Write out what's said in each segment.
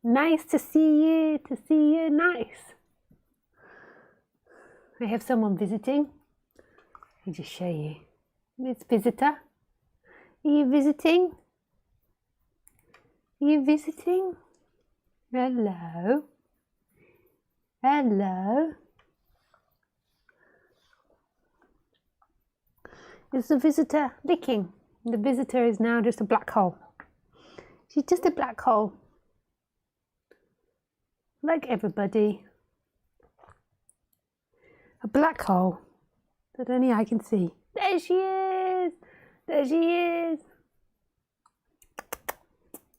Nice to see you, nice. I have someone visiting. Let me just show you. It's visitor. Are you visiting? Are you visiting? Hello. Hello. Is the visitor licking? The visitor is now just a black hole. She's just a black hole. Like everybody. A black hole that only I can see. There she is! There she is!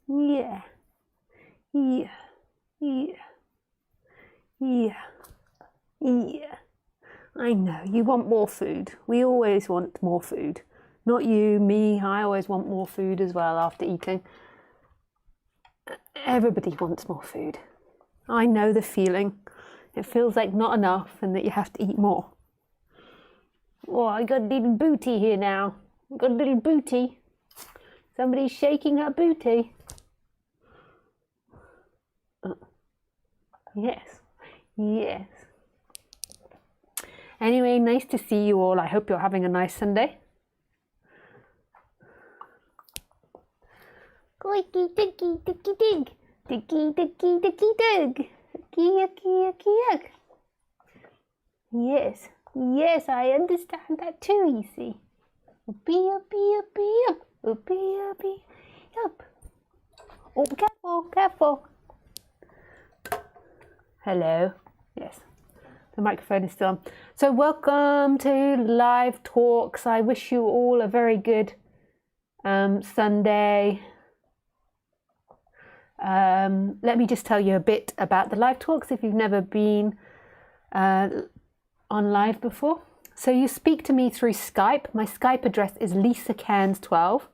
Yeah. Yeah. Yeah. Yeah. Yeah. I know, you want more food. We always want more food. Not you, me, I always want more food as well after eating. Everybody wants more food. I know the feeling. It feels like not enough and that you have to eat more. Oh, I got a little booty here now. I got a little booty. Somebody's shaking her booty. Yes, yes. Anyway, nice to see you all. I hope you're having a nice Sunday. Quacky, dicky, dicky, dig. Dicky, dicky, dicky, dig. Yucky, yucky, yuck. Yes, yes, I understand that too, you see. Uppy, uppy, uppy, up. Uppy, uppy, up. Oh, careful, careful. Hello. Yes, the microphone is still on. So welcome to Live Talks. I wish you all a very good Sunday. Let me just tell you a bit about the Live Talks if you've never been on live before. So you speak to me through Skype. My Skype address is Lisa Cairns 12,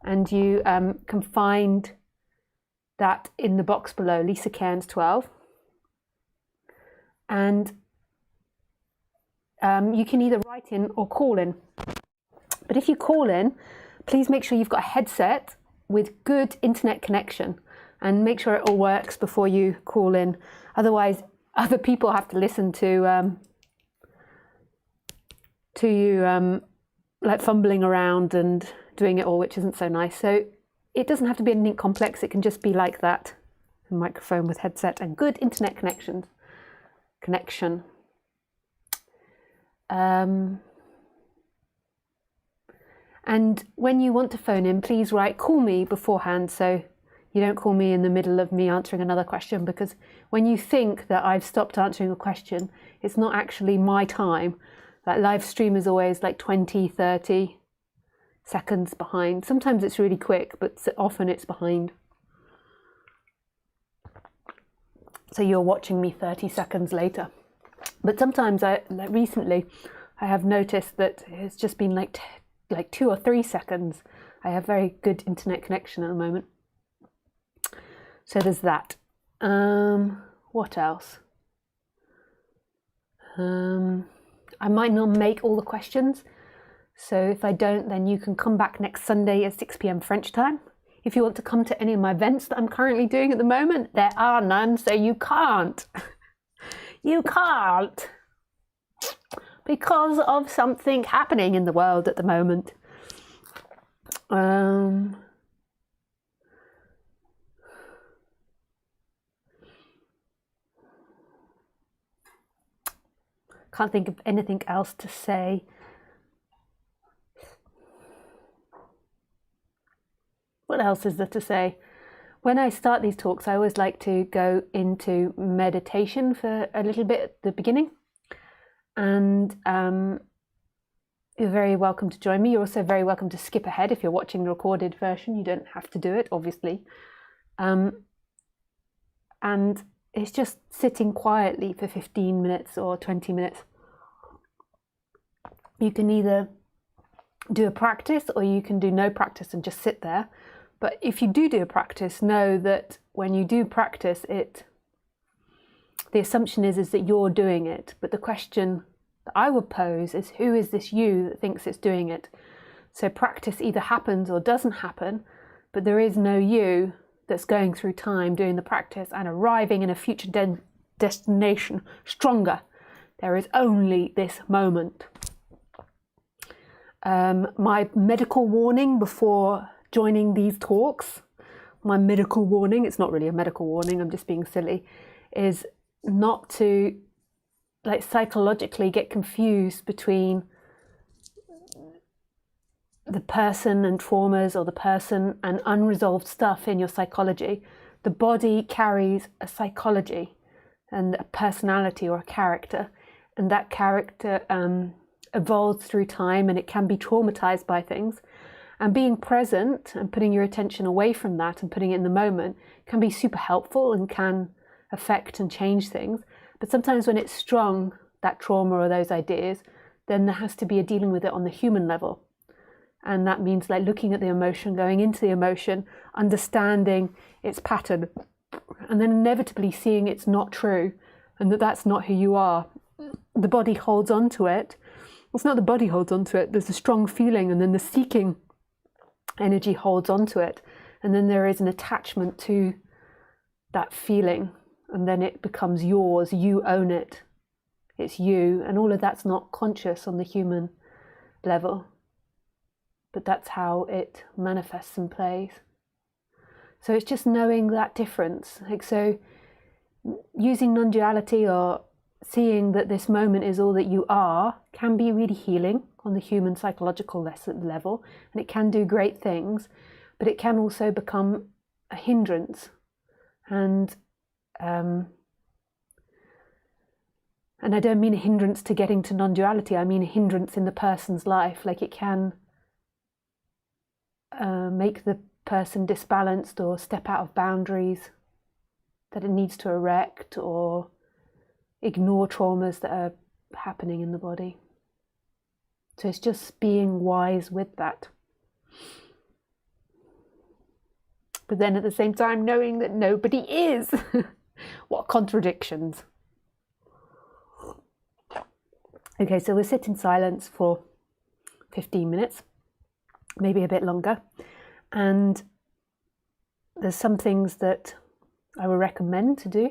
and you can find that in the box below, Lisa Cairns 12. And you can either write in or call in. But if you call in, please make sure you've got a headset with good internet connection and make sure it all works before you call in. Otherwise, other people have to listen to you like fumbling around and doing it all, which isn't so nice. So it doesn't have to be anything complex. It can just be like that, a microphone with headset and good internet connection. And when you want to phone in, please call me beforehand, so you don't call me in the middle of me answering another question, because when you think that I've stopped answering a question, it's not actually my time. That live stream is always like 20, 30 seconds behind. Sometimes it's really quick, but often it's behind. So you're watching me 30 seconds later. But sometimes, recently, I have noticed that it's just been like 2 or 3 seconds. I have very good internet connection at the moment. So there's that. What else? I might not make all the questions. So if I don't, then you can come back next Sunday at 6 p.m. French time. If you want to come to any of my events that I'm currently doing at the moment, there are none, so you can't. You can't. Because of something happening in the world at the moment. Can't think of anything else to say. What else is there to say? When I start these talks, I always like to go into meditation for a little bit at the beginning. And you're very welcome to join me. You're also very welcome to skip ahead if you're watching the recorded version. You don't have to do it, obviously. And it's just sitting quietly for 15 minutes or 20 minutes. You can either do a practice or you can do no practice and just sit there. But if you do a practice, know that when you do practice it, the assumption is that you're doing it. But the question that I would pose is, who is this you that thinks it's doing it? So practice either happens or doesn't happen, but there is no you that's going through time, doing the practice and arriving in a future destination stronger. There is only this moment. My medical warning before joining these talks, it's not really a medical warning, I'm just being silly, is not to psychologically get confused between the person and traumas, or the person and unresolved stuff in your psychology. The body carries a psychology and a personality or a character, and that character evolves through time, and it can be traumatized by things. And being present and putting your attention away from that and putting it in the moment can be super helpful and can affect and change things. But sometimes when it's strong, that trauma or those ideas, then there has to be a dealing with it on the human level. And that means looking at the emotion, going into the emotion, understanding its pattern, and then inevitably seeing it's not true and that that's not who you are. The body holds on to it. It's not the body holds on to it. There's a strong feeling, and then the seeking energy holds on to it. And then there is an attachment to that feeling, and then it becomes yours. You own it. It's you. And all of that's not conscious on the human level. But that's how it manifests and plays. So it's just knowing that difference. So using non-duality or seeing that this moment is all that you are can be really healing on the human psychological level, and it can do great things, but it can also become a hindrance. And I don't mean a hindrance to getting to non-duality, I mean a hindrance in the person's life. It can make the person disbalanced or step out of boundaries that it needs to erect, or ignore traumas that are happening in the body. So it's just being wise with that. But then at the same time knowing that nobody is. What contradictions. Okay, so we'll sit in silence for 15 minutes, maybe a bit longer. And there's some things that I would recommend to do.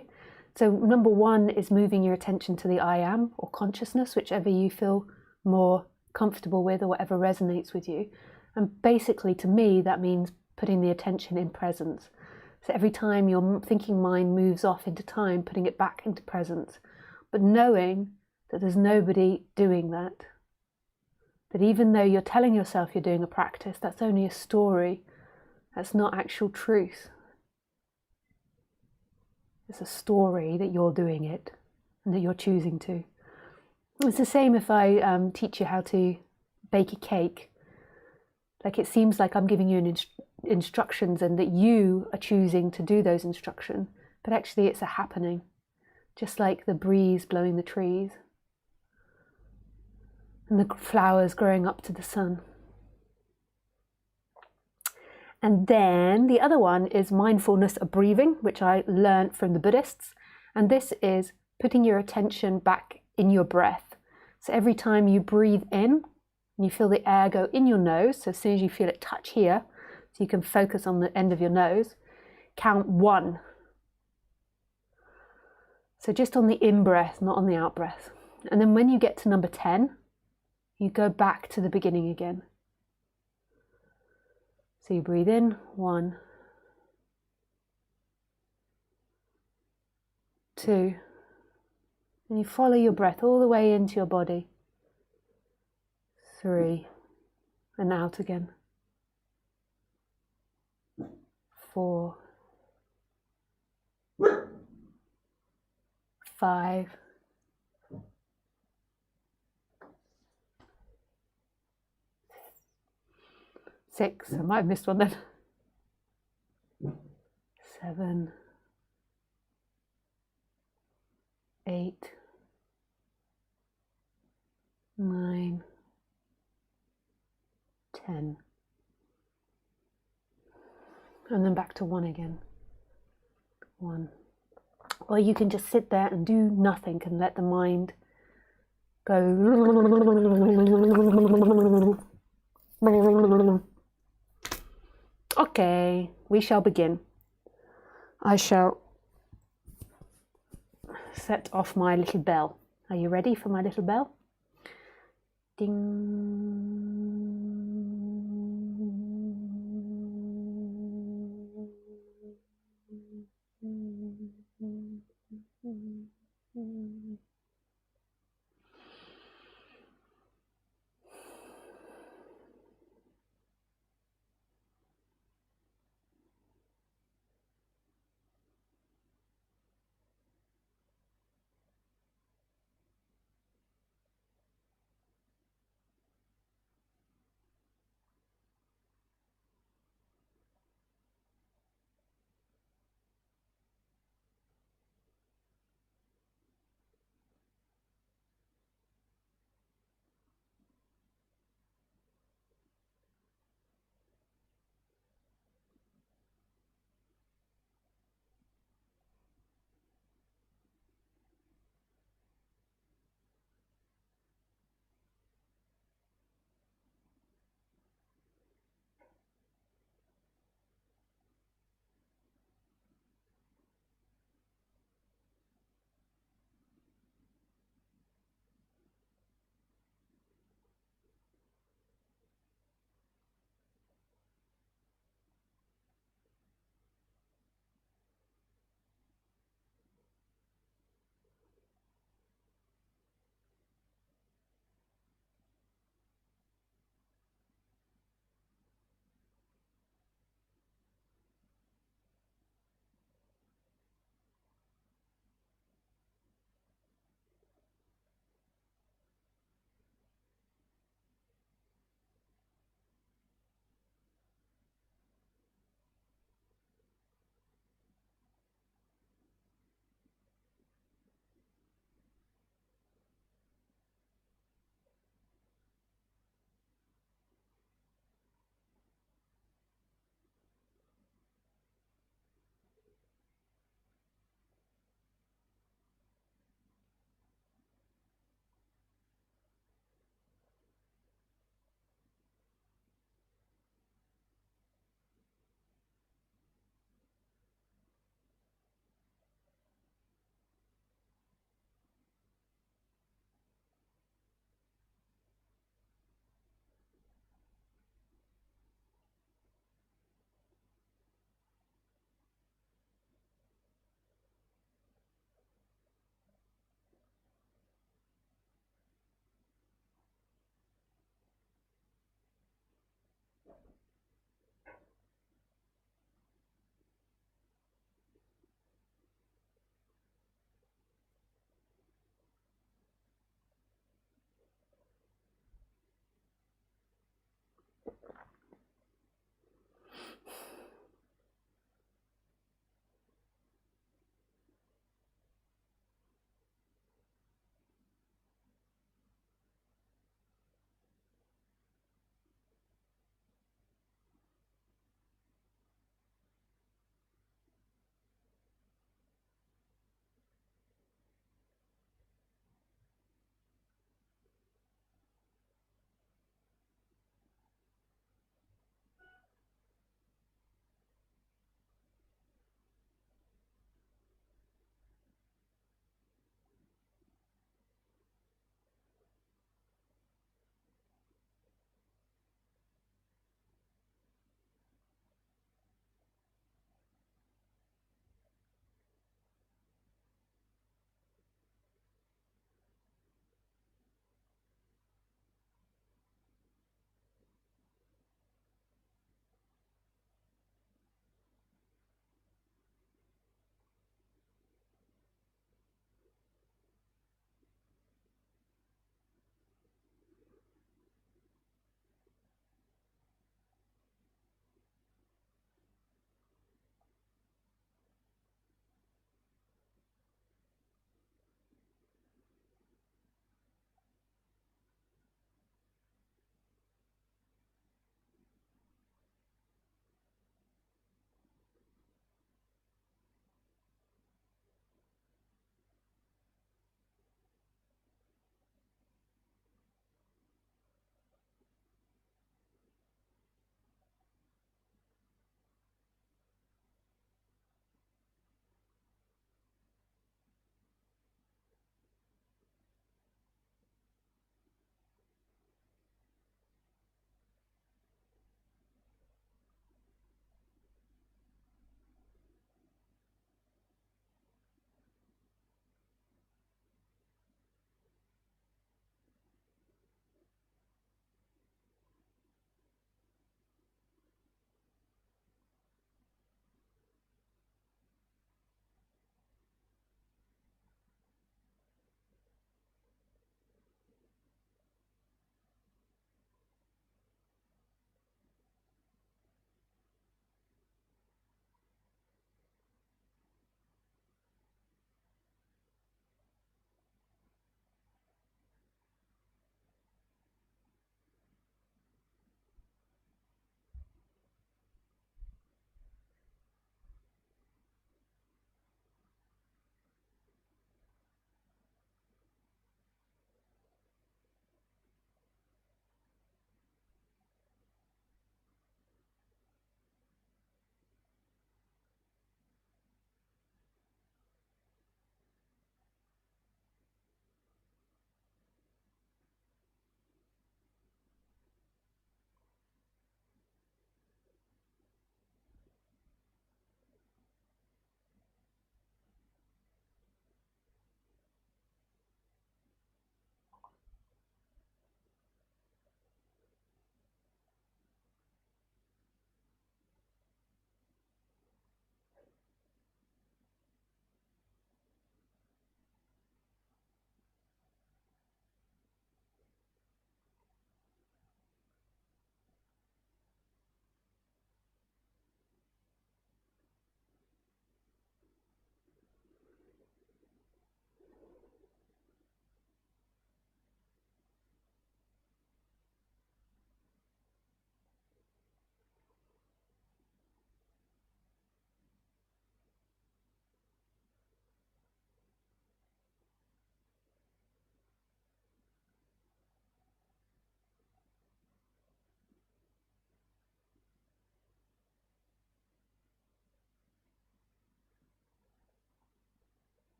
So number one is moving your attention to the I am, or consciousness, whichever you feel more comfortable with or whatever resonates with you. And basically, to me, that means putting the attention in presence. So every time your thinking mind moves off into time, putting it back into presence, but knowing that there's nobody doing that. That even though you're telling yourself you're doing a practice, that's only a story. That's not actual truth. It's a story that you're doing it and that you're choosing to. It's the same if I teach you how to bake a cake. It seems like I'm giving you instructions and that you are choosing to do those instructions, but actually it's a happening, just like the breeze blowing the trees and the flowers growing up to the sun. And then the other one is mindfulness of breathing, which I learned from the Buddhists. And this is putting your attention back in your breath. So every time you breathe in, and you feel the air go in your nose, so as soon as you feel it touch here, so you can focus on the end of your nose, count 1. So just on the in-breath, not on the out-breath. And then when you get to number 10, you go back to the beginning again. So you breathe in, 1, 2, and you follow your breath all the way into your body, 3, and out again, 4, 5, 6, I might have missed one then, 7, 8, 9, 10. And then back to 1 again. 1. Or you can just sit there and do nothing and let the mind go. Okay, we shall begin. I shall set off my little bell. Are you ready for my little bell? Ding.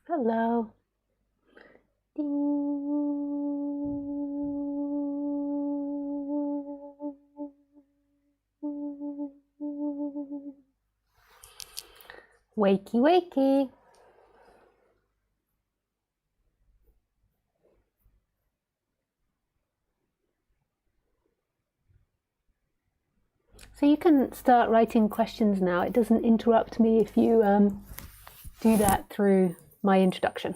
Hello. Wakey, wakey. So you can start writing questions now. It doesn't interrupt me if you do that through my introduction.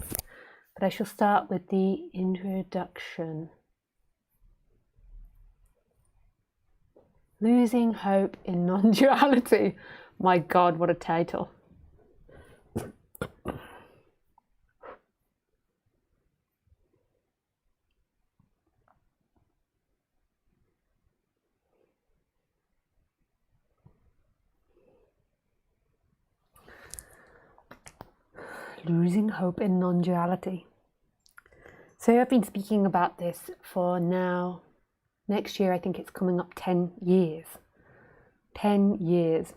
But I shall start with the introduction. Losing Hope in Non-Duality. My God, what a title. Losing Hope in Non-Duality. So I've been speaking about this for now, next year I think it's coming up 10 years. 10 years.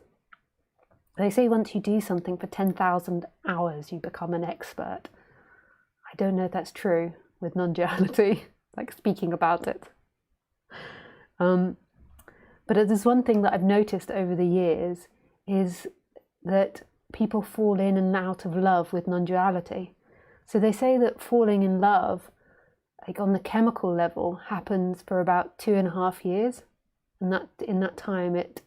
They say once you do something for 10,000 hours, you become an expert. I don't know if that's true with non-duality, like speaking about it. But there's one thing that I've noticed over the years is that people fall in and out of love with non-duality. So they say that falling in love, like on the chemical level, happens for about 2.5 years. And that in that time, it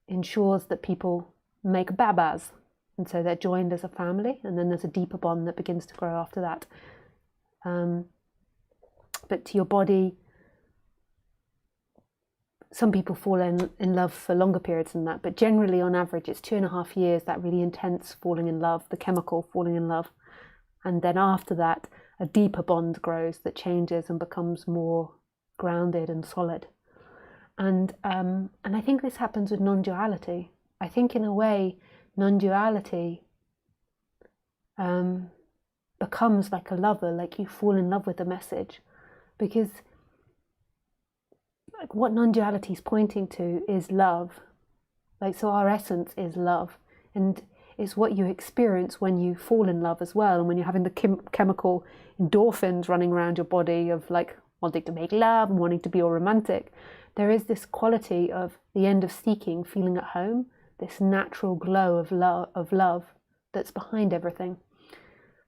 ensures that people make babas. And so they're joined as a family. And then there's a deeper bond that begins to grow after that. But to your body, some people fall in love for longer periods than that, but generally on average it's 2.5 years, that really intense falling in love, the chemical falling in love. And then after that, a deeper bond grows that changes and becomes more grounded and solid. And I think this happens with non-duality. I think in a way, non-duality becomes like a lover, like you fall in love with the message, because like what non-duality is pointing to is love. Like, so our essence is love, and it's what you experience when you fall in love as well, and when you're having the chemical endorphins running around your body of like wanting to make love and wanting to be all romantic. There is this quality of the end of seeking, feeling at home, this natural glow of love that's behind everything.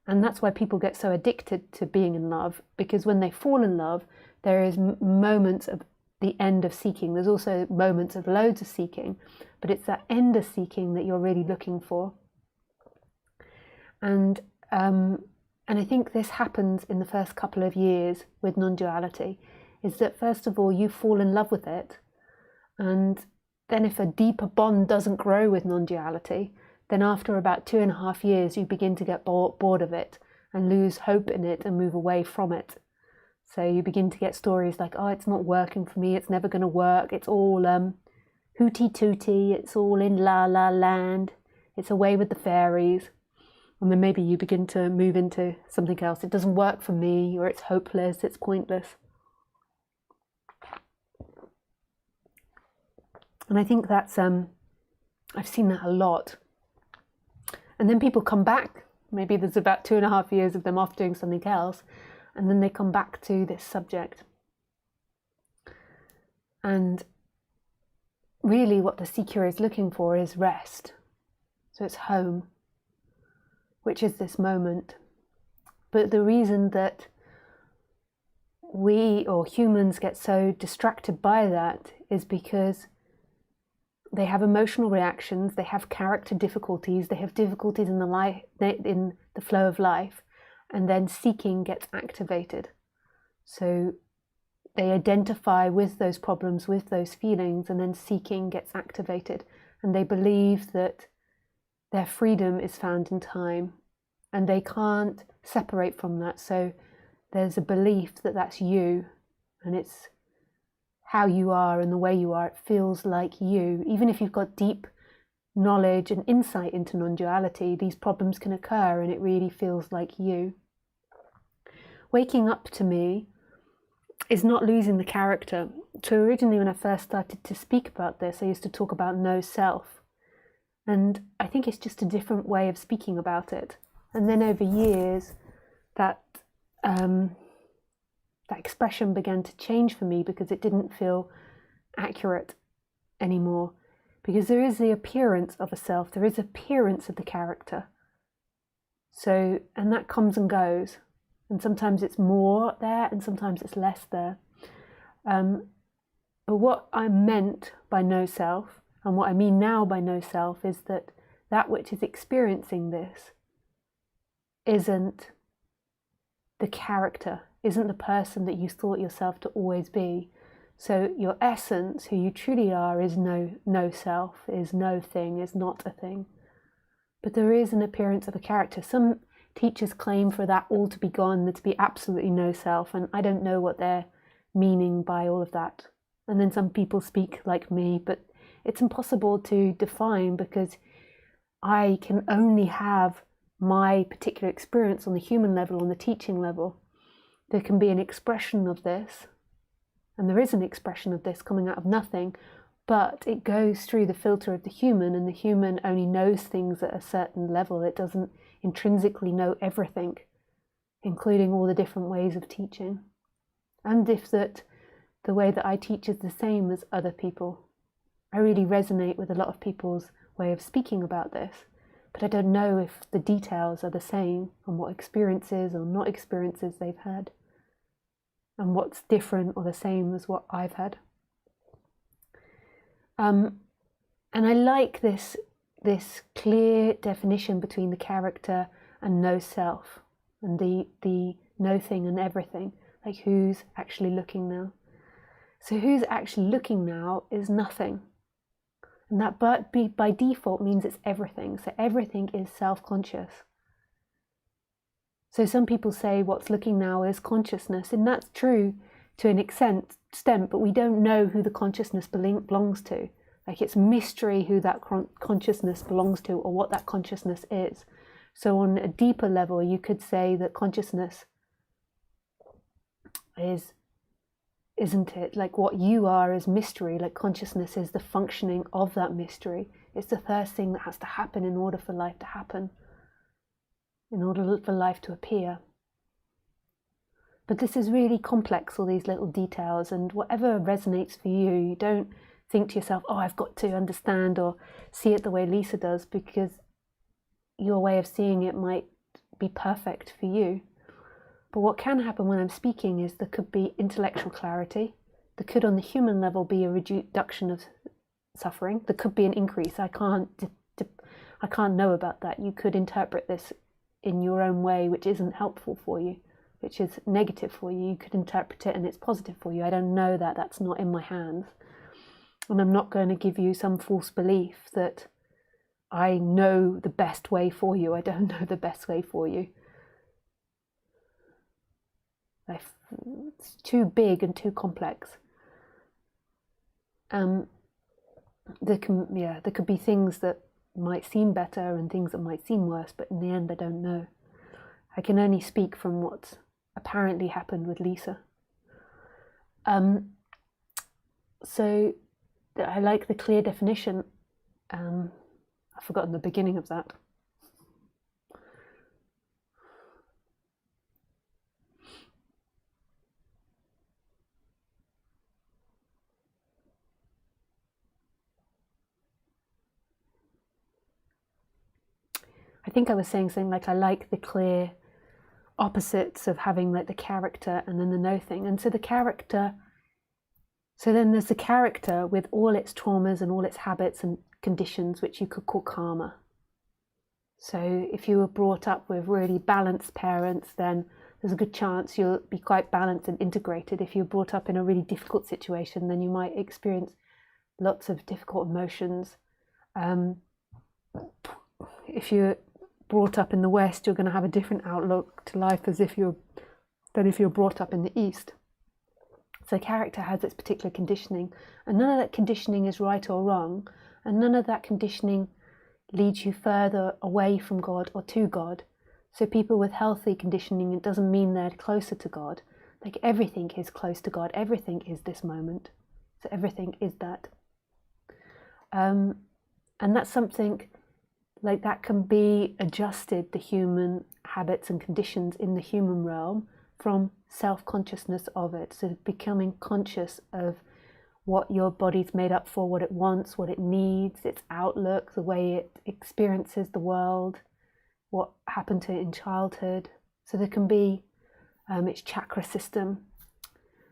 And that's why people get so addicted to being in love, because when they fall in love, there is moments of the end of seeking. There's also moments of loads of seeking, but it's that end of seeking that you're really looking for. And I think this happens in the first couple of years with non-duality, is that first of all you fall in love with it, and then if a deeper bond doesn't grow with non-duality, then after about 2.5 years you begin to get bored of it and lose hope in it and move away from it. So you begin to get stories like, oh, it's not working for me, it's never going to work, it's all hooty tooty, it's all in la la land, it's away with the fairies. And then maybe you begin to move into something else. It doesn't work for me, or it's hopeless, it's pointless. And I think that's, I've seen that a lot. And then people come back, maybe there's about 2.5 years of them off doing something else, and then they come back to this subject. And really what the seeker is looking for is rest. So it's home, which is this moment. But the reason that we or humans get so distracted by that is because they have emotional reactions, they have character difficulties, they have difficulties in the flow of life, and then seeking gets activated. So they identify with those problems, with those feelings, and then seeking gets activated. And they believe that their freedom is found in time, and they can't separate from that. So there's a belief that that's you, and it's how you are and the way you are. It feels like you. Even if you've got deep knowledge and insight into non-duality, these problems can occur and it really feels like you. Waking up to me is not losing the character. So originally when I first started to speak about this, I used to talk about no self. And I think it's just a different way of speaking about it. And then over years, that that expression began to change for me because it didn't feel accurate anymore. Because there is the appearance of a self, there is appearance of the character. So, and that comes and goes. And sometimes it's more there and sometimes it's less there. But what I meant by no self, and what I mean now by no self, is that that which is experiencing this isn't the character, isn't the person that you thought yourself to always be. So your essence, who you truly are, is no self, is no thing, is not a thing. But there is an appearance of a character. Some teachers claim for that all to be gone, there to be absolutely no self, and I don't know what they're meaning by all of that. And then some people speak like me, but it's impossible to define because I can only have my particular experience on the human level, on the teaching level. There can be an expression of this, and there is an expression of this coming out of nothing, but it goes through the filter of the human, and the human only knows things at a certain level. It doesn't intrinsically know everything, including all the different ways of teaching. And if that the way that I teach is the same as other people. I really resonate with a lot of people's way of speaking about this, but I don't know if the details are the same on what experiences or not experiences they've had, and what's different or the same as what I've had. And I like this clear definition between the character and no self, and the no thing and everything, like who's actually looking now. So who's actually looking now is nothing. And that by default means it's everything. So everything is self-conscious. So some people say what's looking now is consciousness, and that's true to an extent, but we don't know who the consciousness belongs to. Like it's mystery who that consciousness belongs to or what that consciousness is. So on a deeper level, you could say that consciousness isn't it? Like what you are is mystery, like consciousness is the functioning of that mystery. It's the first thing that has to happen in order for life to happen, in order for life to appear. But this is really complex, all these little details, and whatever resonates for you, you don't think to yourself, oh, I've got to understand or see it the way Lisa does, because your way of seeing it might be perfect for you. But what can happen when I'm speaking is there could be intellectual clarity. There could, on the human level, be a reduction of suffering. There could be an increase. I can't know about that. You could interpret this in your own way, which isn't helpful for you, which is negative for you. You could interpret it and it's positive for you. I don't know that. That's not in my hands. And I'm not going to give you some false belief that I know the best way for you. I don't know the best way for you. It's too big and too complex. There could be things that might seem better and things that might seem worse, but in the end I don't know. I can only speak from what's apparently happened with Lisa. So I like the clear definition. I've forgotten the beginning of that. I think I was saying something like I like the clear opposites of having like the character and then the no thing. And so the character, so then there's the character with all its traumas and all its habits and conditions, which you could call karma. So if you were brought up with really balanced parents, then there's a good chance you'll be quite balanced and integrated. If you're brought up in a really difficult situation, then you might experience lots of difficult emotions. If you're brought up in the West, you're going to have a different outlook to life than if you're brought up in the East. So character has its particular conditioning, and none of that conditioning is right or wrong, and none of that conditioning leads you further away from God or to God. So people with healthy conditioning, it doesn't mean they're closer to God. Like everything is close to God, everything is this moment. So everything is that. And that's something like that can be adjusted, the human habits and conditions in the human realm, from self-consciousness of it. So becoming conscious of what your body's made up for, what it wants, what it needs, its outlook, the way it experiences the world, what happened to it in childhood. So there can be its chakra system,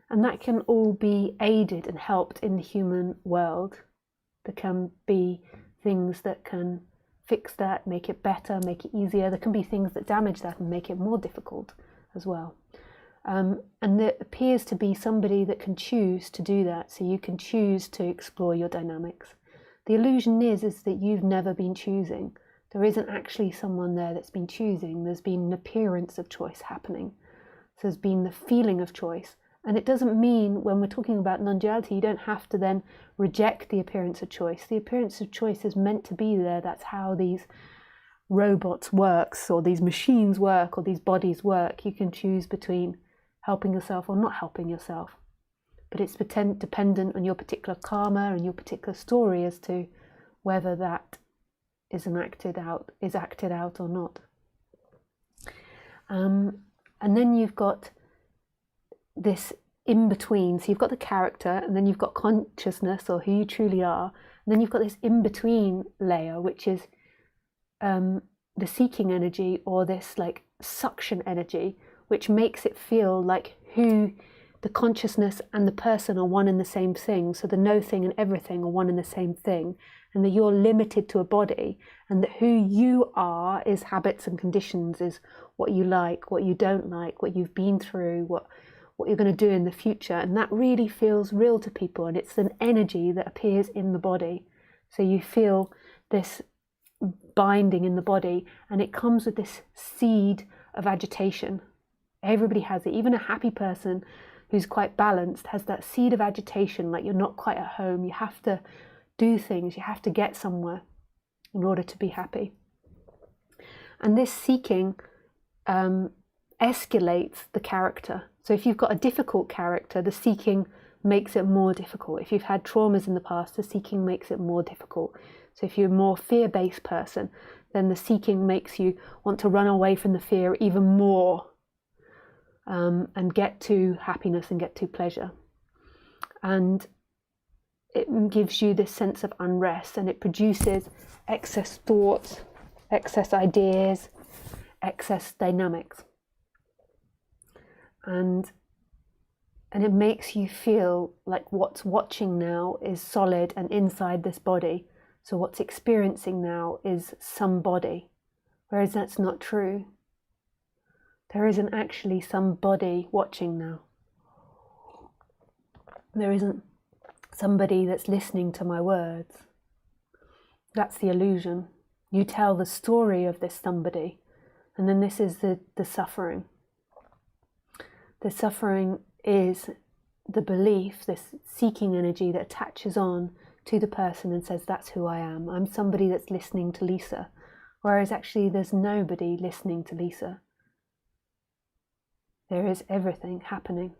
and that can all be aided and helped in the human world. There can be things that can fix that, make it better, make it easier. There can be things that damage that and make it more difficult as well. And there appears to be somebody that can choose to do that. So you can choose to explore your dynamics. The illusion is that you've never been choosing. There isn't actually someone there that's been choosing. There's been an appearance of choice happening. So there's been the feeling of choice. And it doesn't mean, when we're talking about non-duality, you don't have to then reject the appearance of choice. The appearance of choice is meant to be there. That's how these robots work, or these machines work, or these bodies work. You can choose between helping yourself or not helping yourself. But it's dependent on your particular karma and your particular story as to whether that is acted out or not. And then you've got this in between. So you've got the character, and then you've got consciousness, or who you truly are, and then you've got this in between layer, which is the seeking energy, or this like suction energy, which makes it feel like who the consciousness and the person are one and the same thing. So the no thing and everything are one and the same thing, and that you're limited to a body, and that who you are is habits and conditions, is what you like, what you don't like, what you've been through, what you're going to do in the future. And that really feels real to people, and it's an energy that appears in the body. So you feel this binding in the body, and it comes with this seed of agitation. Everybody has it. Even a happy person who's quite balanced has that seed of agitation, like you're not quite at home. You have to do things, you have to get somewhere in order to be happy. And this seeking escalates the character. So if you've got a difficult character, the seeking makes it more difficult. If you've had traumas in the past, the seeking makes it more difficult. So if you're a more fear-based person, then the seeking makes you want to run away from the fear even more, and get to happiness and get to pleasure. And it gives you this sense of unrest, and it produces excess thoughts, excess ideas, excess dynamics. And it makes you feel like what's watching now is solid and inside this body. So what's experiencing now is somebody, whereas that's not true. There isn't actually somebody watching now. There isn't somebody that's listening to my words. That's the illusion. You tell the story of this somebody, and then this is the suffering. The suffering is the belief, this seeking energy that attaches on to the person and says, that's who I am. I'm somebody that's listening to Lisa. Whereas actually there's nobody listening to Lisa. There is everything happening.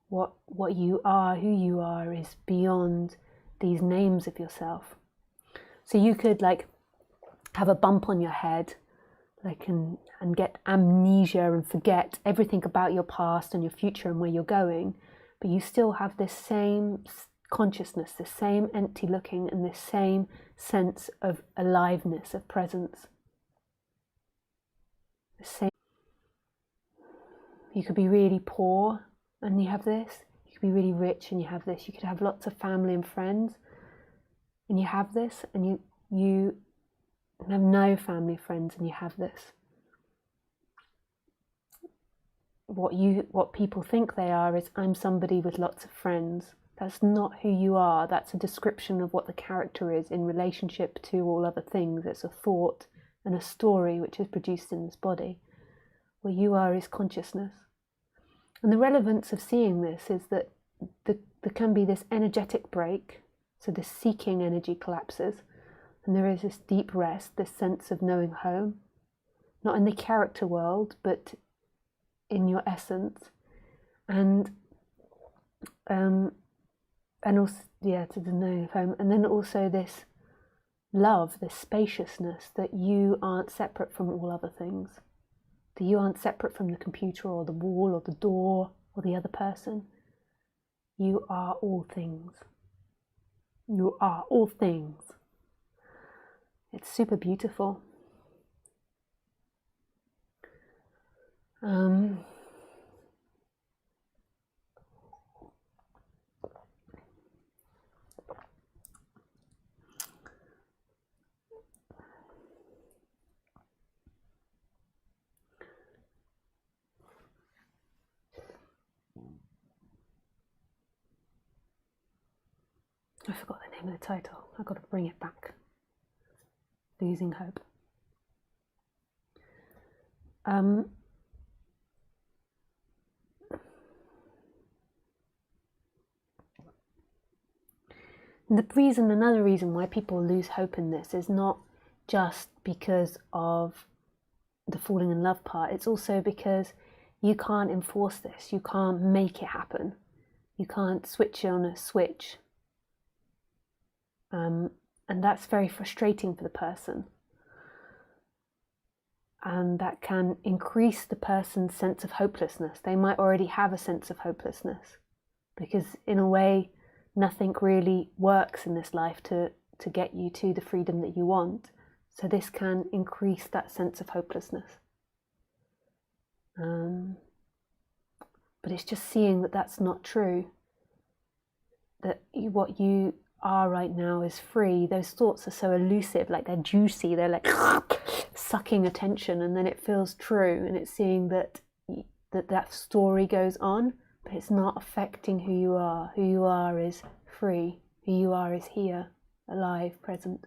What you are, who you are, is beyond these names of yourself. So you could like have a bump on your head, like and get amnesia and forget everything about your past and your future and where you're going, but you still have this same consciousness, this same empty looking, and this same sense of aliveness, of presence. The same. You could be really poor and you have this. You could be really rich and you have this. You could have lots of family and friends and you have this, and you have no family, friends, and you have this. What people think they are is, I'm somebody with lots of friends. That's not who you are. That's a description of what the character is in relationship to all other things. It's a thought and a story which is produced in this body. What you are is consciousness. And the relevance of seeing this is that there can be this energetic break. So the seeking energy collapses, and there is this deep rest, this sense of knowing home, not in the character world, but in your essence. And and also, yeah, to the knowing of home, and then also this love, this spaciousness that you aren't separate from all other things, that you aren't separate from the computer or the wall or the door or the other person. You are all things. You are all things. It's super beautiful. I forgot the name of the title. I've got to bring it back. Losing Hope. Another reason why people lose hope in this is not just because of the falling in love part. It's also because you can't enforce this. You can't make it happen. You can't switch on a switch. And that's very frustrating for the person. And that can increase the person's sense of hopelessness. They might already have a sense of hopelessness because, in a way, nothing really works in this life to get you to the freedom that you want. So this can increase that sense of hopelessness. But it's just seeing that that's not true. That what you are right now is free. Those thoughts are so elusive, like they're juicy, they're like sucking attention, and then it feels true, and it's seeing that that story goes on, but it's not affecting who you are. Who you are is free. Who you are is here, alive, present.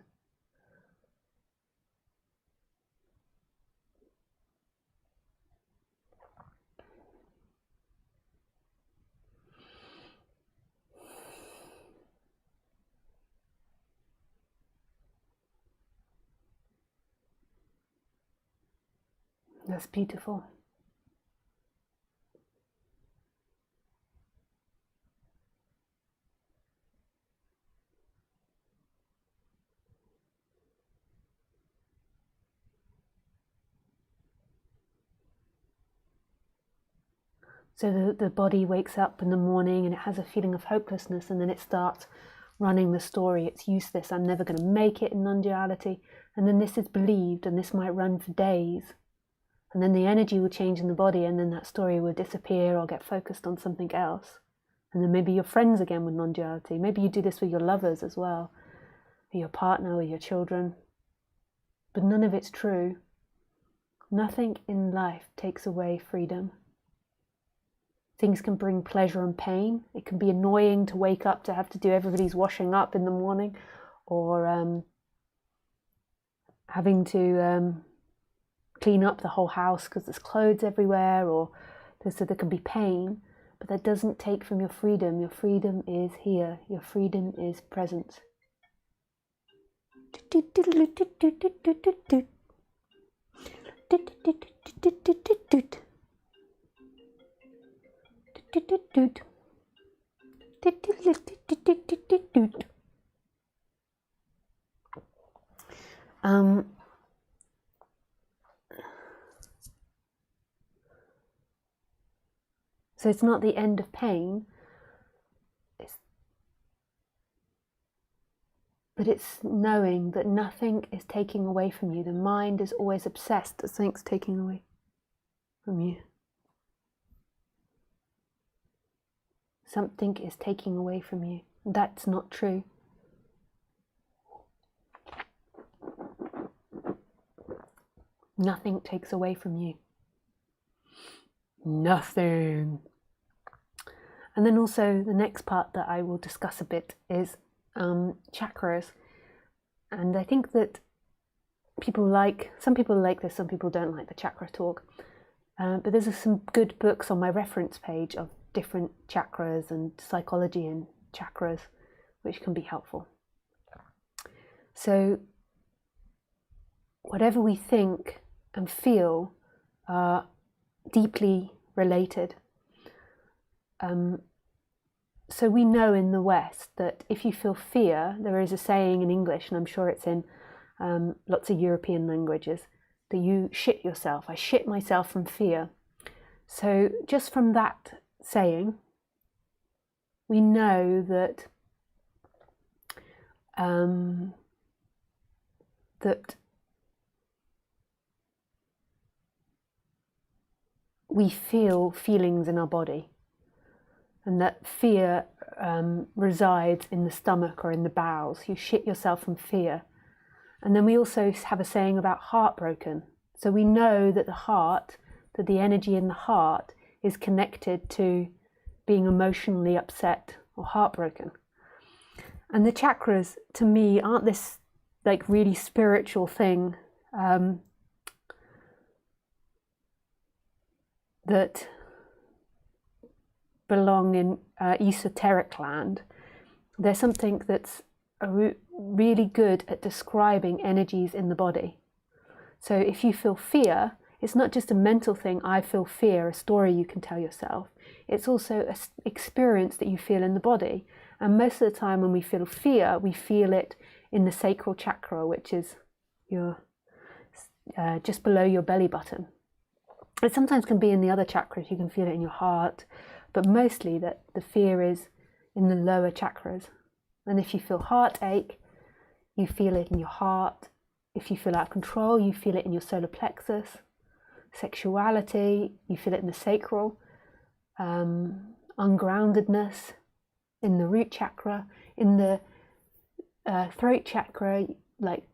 That's beautiful. So the body wakes up in the morning and it has a feeling of hopelessness, and then it starts running the story. It's useless. I'm never going to make it in non-duality. And then this is believed, and this might run for days. And then the energy will change in the body, and then that story will disappear or get focused on something else. And then maybe you're friends again with non-duality. Maybe you do this with your lovers as well, or your partner, or your children. But none of it's true. Nothing in life takes away freedom. Things can bring pleasure and pain. It can be annoying to wake up to have to do everybody's washing up in the morning, or having to clean up the whole house because there's clothes everywhere, or so there can be pain, but that doesn't take from your freedom. Your freedom is here. Your freedom is present. So it's not the end of pain, but it's knowing that nothing is taking away from you. The mind is always obsessed that something's taking away from you. Something is taking away from you. That's not true. Nothing takes away from you. Nothing. And then also the next part that I will discuss a bit is chakras. And I think that some people like this, some people don't like the chakra talk. But there's some good books on my reference page of different chakras and psychology and chakras, which can be helpful. So whatever we think and feel are deeply related. so we know in the West that if you feel fear, there is a saying in English, and I'm sure it's in lots of European languages, that you shit yourself. I shit myself from fear. So just from that saying, we know that that we feel feelings in our body, and that fear resides in the stomach or in the bowels. You shit yourself from fear. And then we also have a saying about heartbroken. So we know that the heart, that the energy in the heart is connected to being emotionally upset or heartbroken. And the chakras, to me, aren't this like really spiritual thing that belong in esoteric land. They're something that's really good at describing energies in the body. So if you feel fear, it's not just a mental thing, I feel fear, a story you can tell yourself. It's also an experience that you feel in the body. And most of the time when we feel fear, we feel it in the sacral chakra, which is your just below your belly button. It sometimes can be in the other chakras, you can feel it in your heart, but mostly that the fear is in the lower chakras. And if you feel heartache, you feel it in your heart. If you feel out of control, you feel it in your solar plexus. Sexuality, you feel it in the sacral. Ungroundedness, in the root chakra. In the throat chakra, like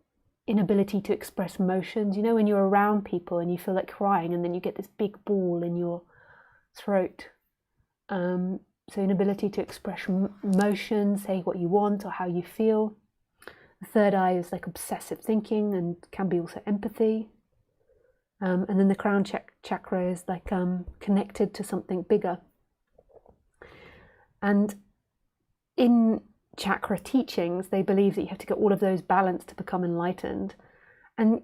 inability to express emotions. You know, when you're around people and you feel like crying and then you get this big ball in your throat. So inability to express emotions, say what you want or how you feel. The third eye is like obsessive thinking and can be also empathy. And then the crown chakra is like connected to something bigger. And in chakra teachings, they believe that you have to get all of those balanced to become enlightened. And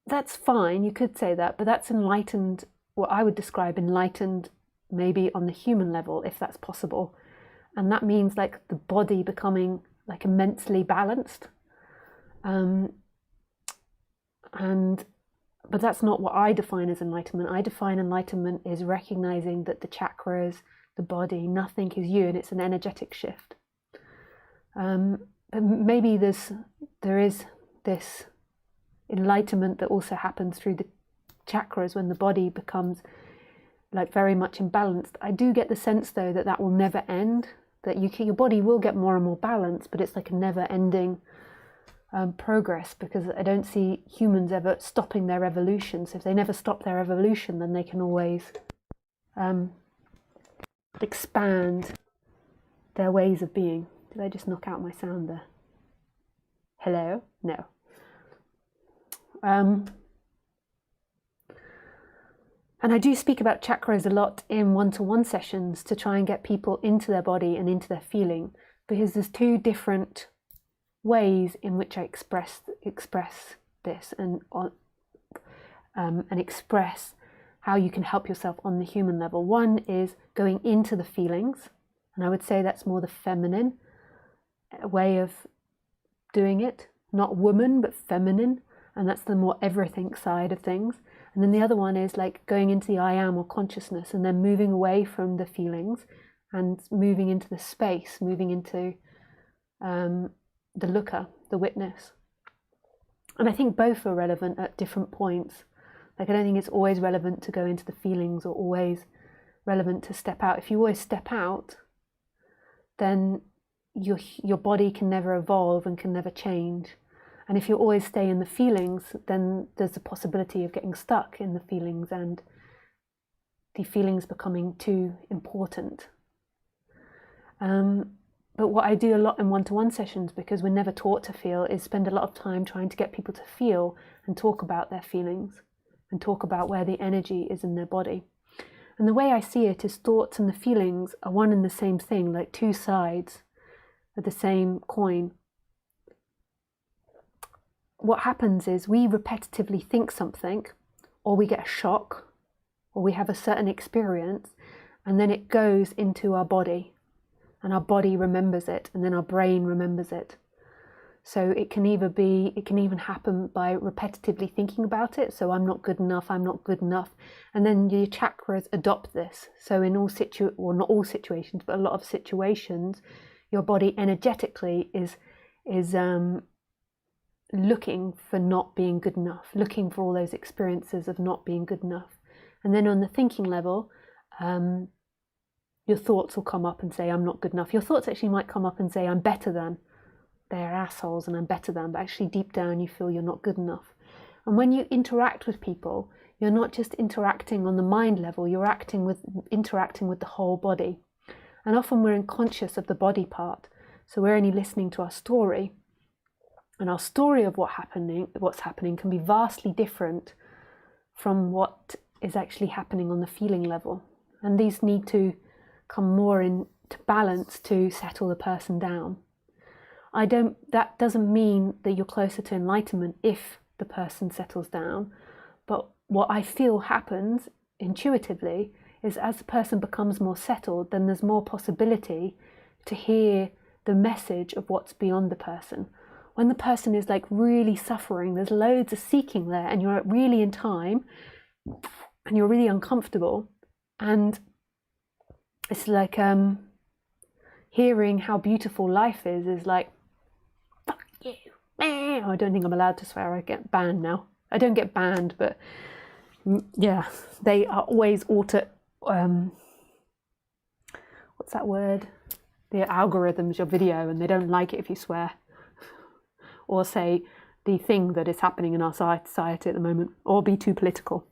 that's fine, you could say that, but that's enlightened, what I would describe enlightened maybe on the human level, if that's possible. And that means like the body becoming like immensely balanced. But that's not what I define as enlightenment. I define enlightenment as recognizing that the chakras, the body, nothing is you, and it's an energetic shift. But maybe there is this enlightenment that also happens through the chakras when the body becomes like very much imbalanced. I do get the sense though that that will never end, that your body will get more and more balanced, but it's like a never ending progress, because I don't see humans ever stopping their evolution. So if they never stop their evolution, then they can always expand their ways of being. Did I just knock out my sound there? Hello? No. And I do speak about chakras a lot in one-to-one sessions to try and get people into their body and into their feeling, because there's two different ways in which I express this and express how you can help yourself on the human level. One is going into the feelings, and I would say that's more the feminine way of doing it, not woman but feminine, and that's the more everything side of things. And then the other one is like going into the I am or consciousness, and then moving away from the feelings and moving into the space, moving into the looker, the witness. And I think both are relevant at different points. Like I don't think it's always relevant to go into the feelings or always relevant to step out. If you always step out, then your body can never evolve and can never change. And if you always stay in the feelings, then there's the possibility of getting stuck in the feelings and the feelings becoming too important. But what I do a lot in one-to-one sessions, because we're never taught to feel, is spend a lot of time trying to get people to feel and talk about their feelings and talk about where the energy is in their body. And the way I see it is thoughts and the feelings are one and the same thing, like two sides of the same coin. What happens is we repetitively think something, or we get a shock, or we have a certain experience, and then it goes into our body. and our body remembers it, and then our brain remembers it. So it can even happen by repetitively thinking about it. So I'm not good enough, I'm not good enough. And then your chakras adopt this. So in all not all situations, but a lot of situations, your body energetically is looking for not being good enough, looking for all those experiences of not being good enough. And then on the thinking level, your thoughts will come up and say, I'm not good enough. Your thoughts actually might come up and say, I'm better than. They're assholes and I'm better than. But actually deep down you feel you're not good enough. And when you interact with people, you're not just interacting on the mind level, you're interacting with the whole body. And often we're unconscious of the body part. So we're only listening to our story. And our story of what's happening can be vastly different from what is actually happening on the feeling level. And these need to come more into balance to settle the person down. That doesn't mean that you're closer to enlightenment if the person settles down. But what I feel happens intuitively is as the person becomes more settled, then there's more possibility to hear the message of what's beyond the person. When the person is like really suffering, there's loads of seeking there, and you're really in time and you're really uncomfortable, and it's like hearing how beautiful life is like, fuck you. Oh, I don't think I'm allowed to swear. I get banned now. I don't get banned, but yeah, they are always what's that word? The algorithms, your video, and they don't like it if you swear or say the thing that is happening in our society at the moment, or be too political.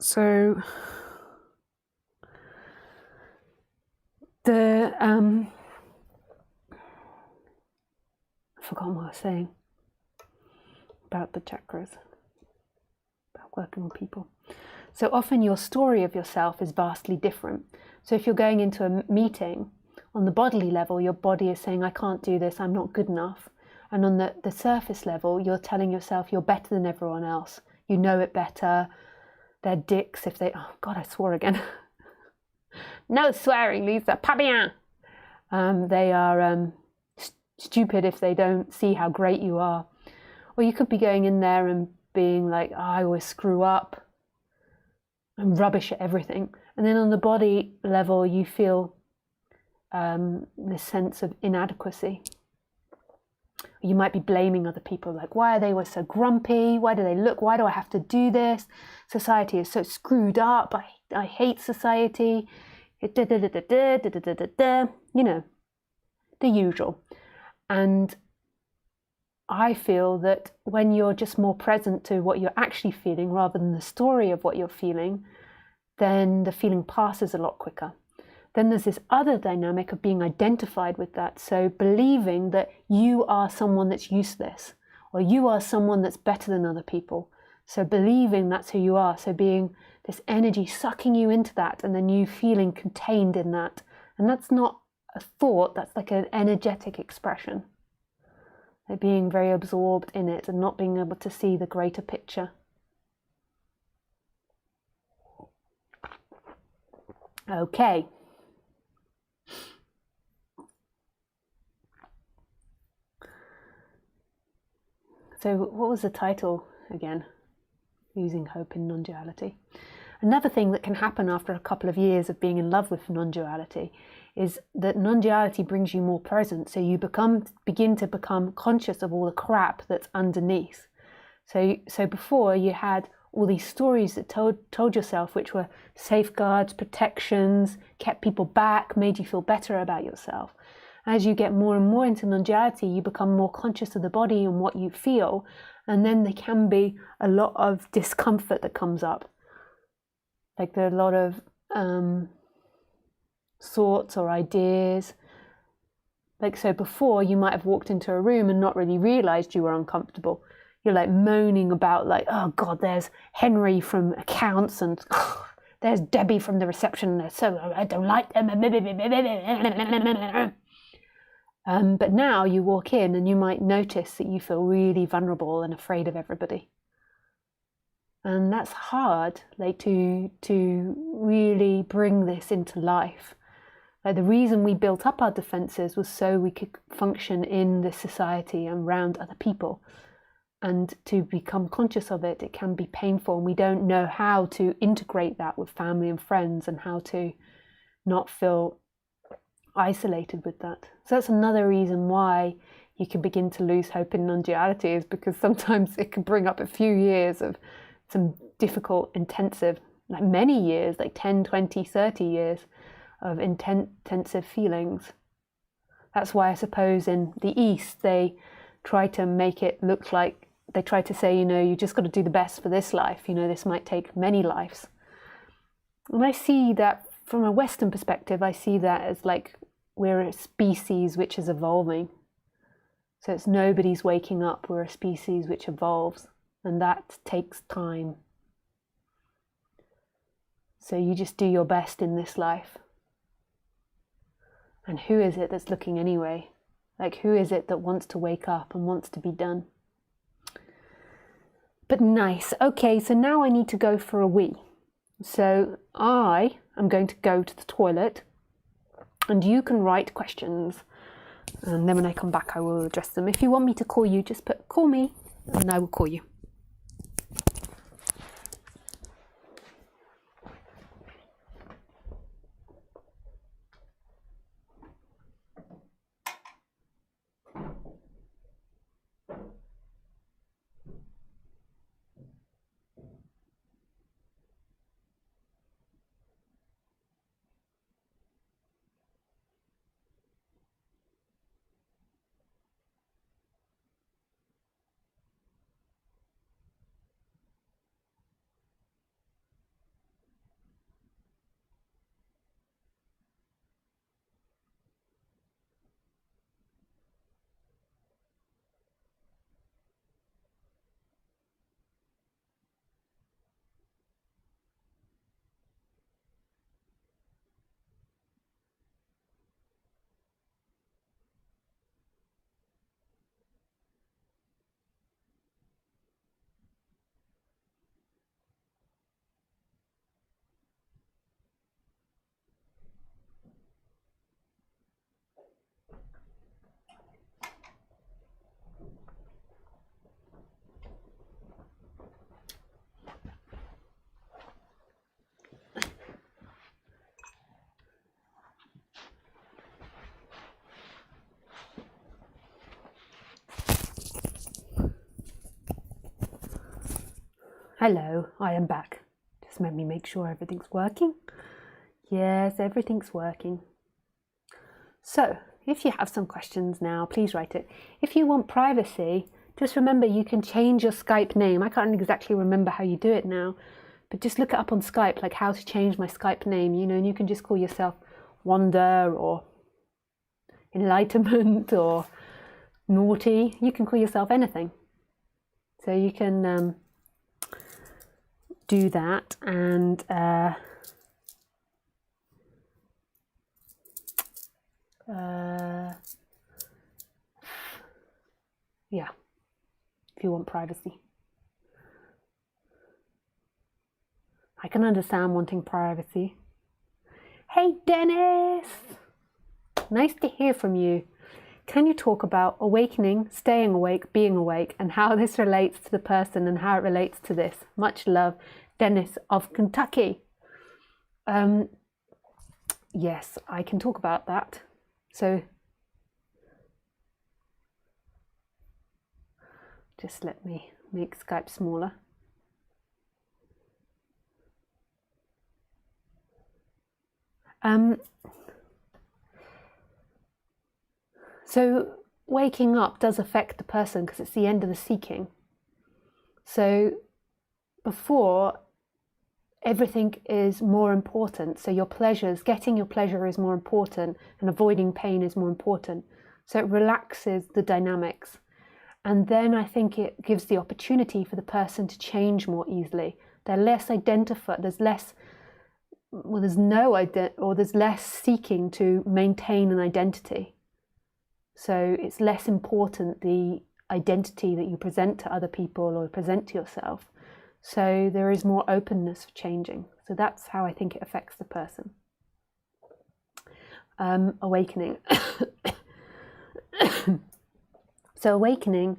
So I've forgotten what I was saying about the chakras, about working with people. So often your story of yourself is vastly different. So if you're going into a meeting, on the bodily level, your body is saying, I can't do this, I'm not good enough. And on the surface level, you're telling yourself you're better than everyone else. You know it better. They're dicks if they... Oh, God, I swore again. No swearing, Lisa. Pas bien. They are stupid if they don't see how great you are. Or you could be going in there and being like, oh, I always screw up. I'm rubbish at everything. And then on the body level, you feel this sense of inadequacy. You might be blaming other people, like, why are they always so grumpy? Why do they look? Why do I have to do this? Society is so screwed up. I hate society. You know, the usual. And I feel that when you're just more present to what you're actually feeling rather than the story of what you're feeling, then the feeling passes a lot quicker. Then there's this other dynamic of being identified with that. So believing that you are someone that's useless, or you are someone that's better than other people. So believing that's who you are. So being this energy sucking you into that, and then you feeling contained in that. And that's not a thought, that's like an energetic expression. Like being very absorbed in it and not being able to see the greater picture. Okay. So what was the title again? Using hope in non-duality. Another thing that can happen after a couple of years of being in love with non-duality is that non-duality brings you more present. So you begin to become conscious of all the crap that's underneath. So before you had all these stories that told yourself, which were safeguards, protections, kept people back, made you feel better about yourself. As you get more and more into non-duality, you become more conscious of the body and what you feel, and then there can be a lot of discomfort that comes up. Like there are a lot of thoughts or ideas. Like so before, you might have walked into a room and not really realized you were uncomfortable. You're like moaning about like, oh God, there's Henry from accounts and there's Debbie from the reception. So I don't like them. But now you walk in and you might notice that you feel really vulnerable and afraid of everybody. And that's hard, like to really bring this into life. Like the reason we built up our defenses was so we could function in this society and around other people. And to become conscious of it, it can be painful, and we don't know how to integrate that with family and friends and how to not feel isolated with that. So that's another reason why you can begin to lose hope in non-duality, is because sometimes it can bring up a few years of some difficult, intensive, like many years, like 10, 20, 30 years of intensive feelings. That's why I suppose in the East they try to make it look like, they try to say, you just got to do the best for this life, this might take many lives. And I see that from a Western perspective, I see that as like we're a species which is evolving. So it's nobody's waking up, we're a species which evolves, and that takes time. So you just do your best in this life. And who is it that's looking anyway? Like, who is it that wants to wake up and wants to be done? But nice. Okay, so now I need to go for a wee. So I am going to go to the toilet, and you can write questions. And then when I come back, I will address them. If you want me to call you, just put call me, and I will call you. Hello, I am back. Just let me make sure everything's working. Yes, everything's working. So, if you have some questions now, please write it. If you want privacy, just remember you can change your Skype name. I can't exactly remember how you do it now, but just look it up on Skype, like how to change my Skype name, and you can just call yourself Wonder or Enlightenment or Naughty. You can call yourself anything. So you can do that, and yeah, if you want privacy. I can understand wanting privacy. Hey Dennis, nice to hear from you. Can you talk about awakening, staying awake, being awake, and how this relates to the person and how it relates to this? Much love, Dennis of Kentucky. Yes, I can talk about that. So just let me make Skype smaller. So waking up does affect the person because it's the end of the seeking. So before, everything is more important. So your pleasures, getting your pleasure is more important, and avoiding pain is more important. So it relaxes the dynamics. And then I think it gives the opportunity for the person to change more easily. They're less identified, there's less, well, there's less seeking to maintain an identity. So it's less important, the identity that you present to other people or present to yourself. So there is more openness for changing. So that's how I think it affects the person. Awakening. So awakening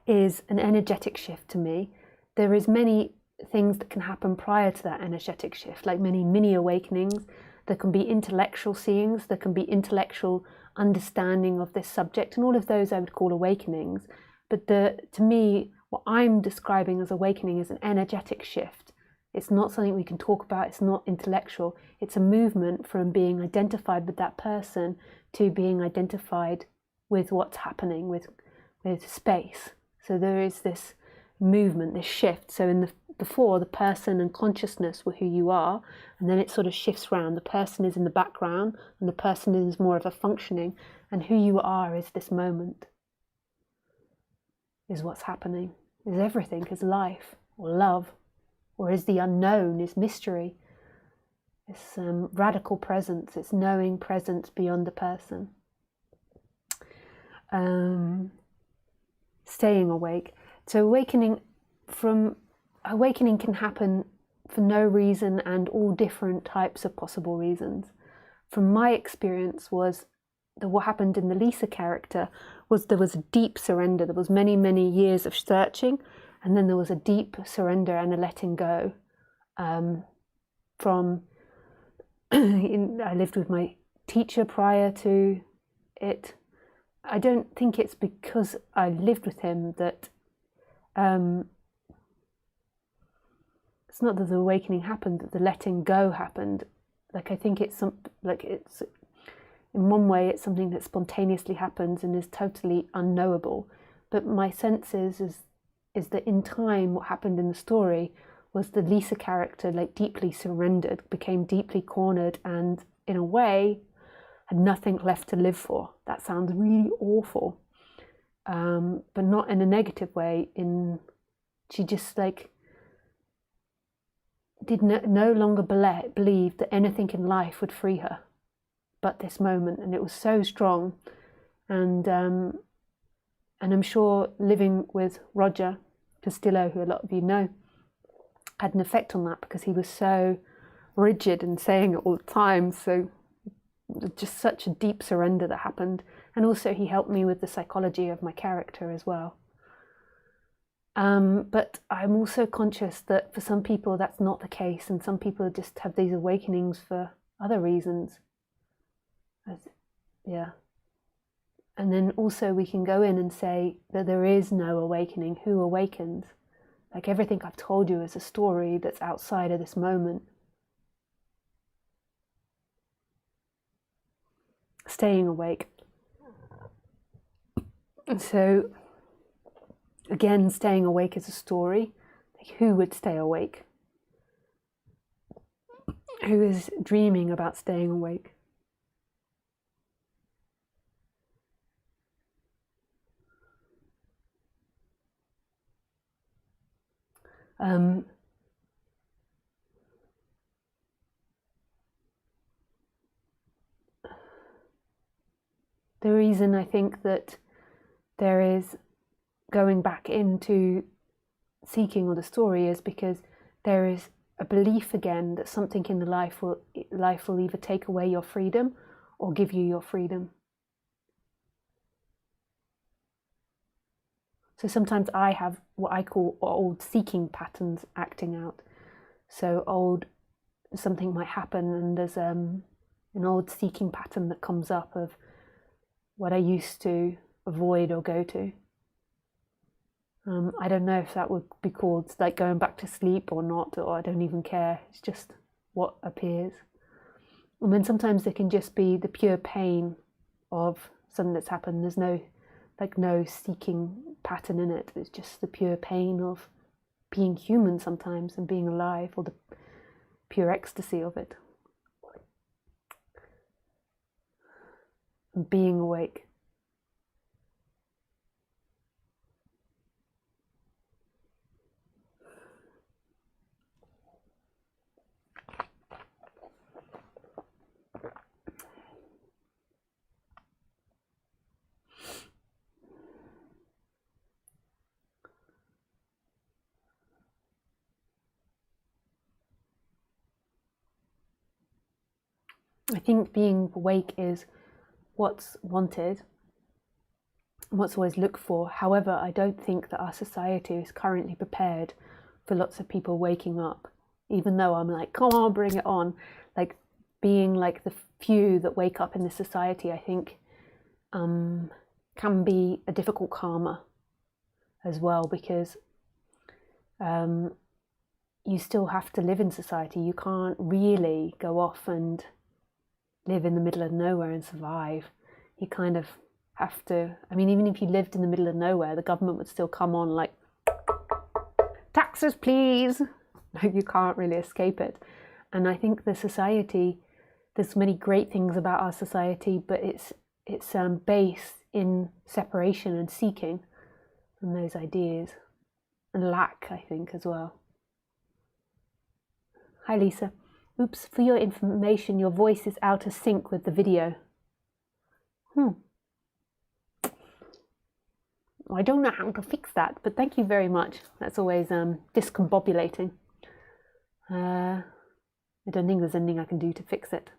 is an energetic shift to me. There is many things that can happen prior to that energetic shift, like many mini awakenings. There can be intellectual seeings, there can be intellectual understanding of this subject, and all of those I would call awakenings. But to me, what I'm describing as awakening is an energetic shift. It's not something we can talk about, it's not intellectual. It's a movement from being identified with that person to being identified with what's happening, with space. So there is this movement, this shift. So before, the person and consciousness were who you are, and then it sort of shifts around. The person is in the background, and the person is more of a functioning, and who you are is this moment, is what's happening, is everything, is life, or love, or is the unknown, is mystery. It's radical presence, it's knowing presence beyond the person. Staying awake. So awakening can happen for no reason and all different types of possible reasons. From my experience was that what happened in the Lisa character was there was a deep surrender. There was many, many years of searching, and then there was a deep surrender and a letting go. I lived with my teacher prior to it. I don't think it's because I lived with him that it's not that the awakening happened, that the letting go happened. Like I think it's in one way it's something that spontaneously happens and is totally unknowable. But my sense is that in time what happened in the story was the Lisa character like deeply surrendered, became deeply cornered, and in a way had nothing left to live for. That sounds really awful, but not in a negative way. She just like did no longer believe that anything in life would free her but this moment, and it was so strong. And I'm sure living with Roger Castillo, who a lot of you know, had an effect on that, because he was so rigid and saying it all the time. So just such a deep surrender that happened. And also he helped me with the psychology of my character as well. But I'm also conscious that for some people that's not the case, and some people just have these awakenings for other reasons. Yeah. And then also we can go in and say that there is no awakening. Who awakens? Like everything I've told you is a story that's outside of this moment. Staying awake. And so, again, staying awake is a story. Like, who would stay awake? Who is dreaming about staying awake? The reason I think that there is going back into seeking or the story is because there is a belief again that something in the life will either take away your freedom or give you your freedom. So sometimes I have what I call old seeking patterns acting out. So something might happen and there's an old seeking pattern that comes up of what I used to avoid or go to. I don't know if that would be called like going back to sleep or not, or I don't even care. It's just what appears. And then sometimes there can just be the pure pain of something that's happened. There's no seeking pattern in it. It's just the pure pain of being human sometimes and being alive, or the pure ecstasy of it. And being awake. I think being awake is what's wanted, what's always looked for. However, I don't think that our society is currently prepared for lots of people waking up, even though I'm like, come on, bring it on. Like being like the few that wake up in this society, I think can be a difficult karma as well, because you still have to live in society. You can't really go off and live in the middle of nowhere and survive. You kind of have to, I mean, even if you lived in the middle of nowhere, the government would still come on like, taxes please. You can't really escape it. And I think the society, there's many great things about our society, but it's based in separation and seeking and those ideas, and lack, I think, as well. Hi Lisa. Oops, for your information, your voice is out of sync with the video. I don't know how to fix that, but thank you very much. That's always discombobulating. I don't think there's anything I can do to fix it.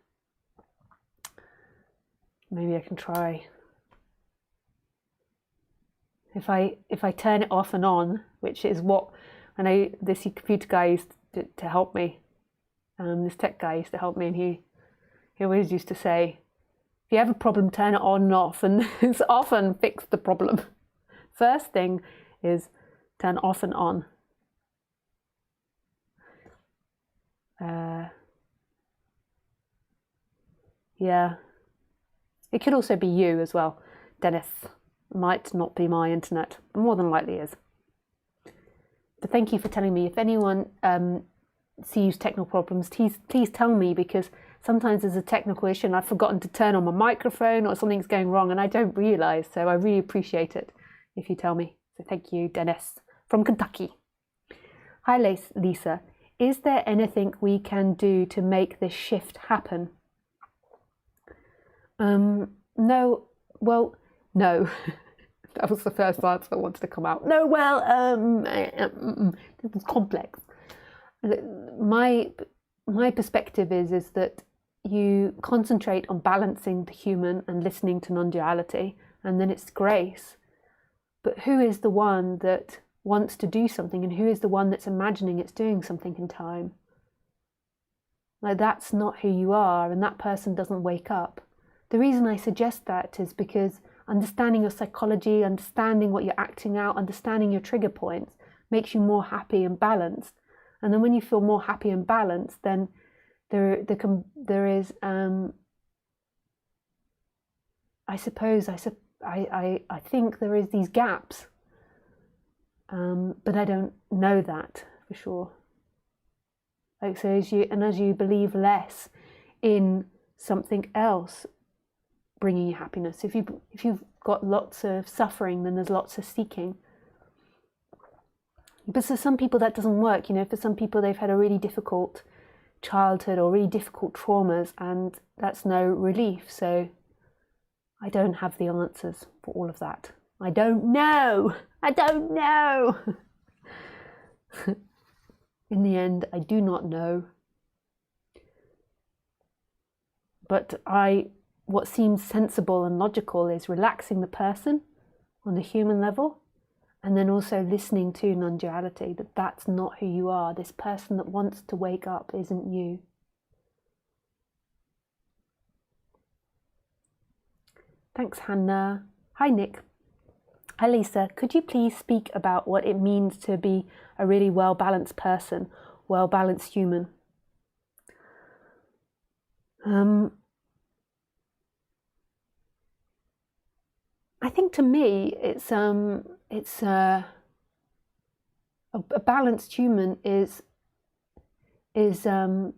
Maybe I can try. If I turn it off and on, which is what I know this computer guy used to help me, this tech guy used to help me, and he always used to say, if you have a problem, turn it on and off, and it's often fix the problem. First thing is turn off and on. Yeah. It could also be you as well, Dennis. Might not be my internet, but more than likely is. But thank you for telling me. If anyone sees technical problems, please tell me, because sometimes there's a technical issue and I've forgotten to turn on my microphone or something's going wrong and I don't realise. So I really appreciate it if you tell me. So thank you, Dennis from Kentucky. Hi, Lisa. Is there anything we can do to make this shift happen? No. Well, no. That was the first answer I wanted to come out. No, well, it was complex. My perspective is that you concentrate on balancing the human and listening to non-duality, and then it's grace. But who is the one that wants to do something, and who is the one that's imagining it's doing something in time? Like, that's not who you are, and that person doesn't wake up. The reason I suggest that is because understanding your psychology, understanding what you're acting out, understanding your trigger points makes you more happy and balanced. And then when you feel more happy and balanced, then there is I think there is these gaps, but I don't know that for sure. Like, so as you believe less in something else bringing you happiness, if you've got lots of suffering, then there's lots of seeking. But for some people that doesn't work. For some people they've had a really difficult childhood or really difficult traumas, and that's no relief. So I don't have the answers for all of that. I don't know. In the end, I do not know. But what seems sensible and logical is relaxing the person on the human level, and then also listening to non-duality, that's not who you are. This person that wants to wake up isn't you. Thanks, Hannah. Hi, Nick. Hi, Lisa. Could you please speak about what it means to be a really well-balanced person, well-balanced human? I think to me, it's a balanced human is to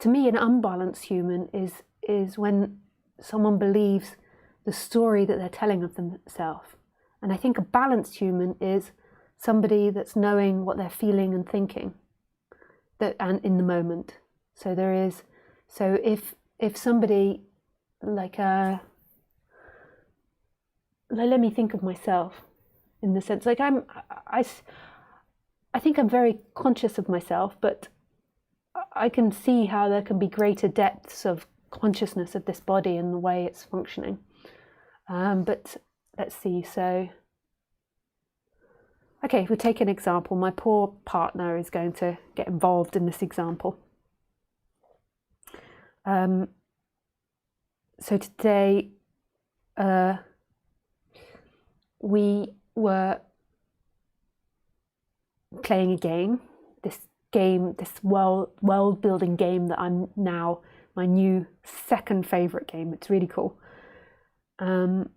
me, an unbalanced human is when someone believes the story that they're telling of themselves. And I think a balanced human is somebody that's knowing what they're feeling and thinking, and in the moment. So if somebody let me think of myself in the sense, I think I'm very conscious of myself, but I can see how there can be greater depths of consciousness of this body and the way it's functioning. But let's see, so, okay, we'll take an example. My poor partner is going to get involved in this example. So today we were playing a game, this world building game that I'm now, my new second favorite game. It's really cool. And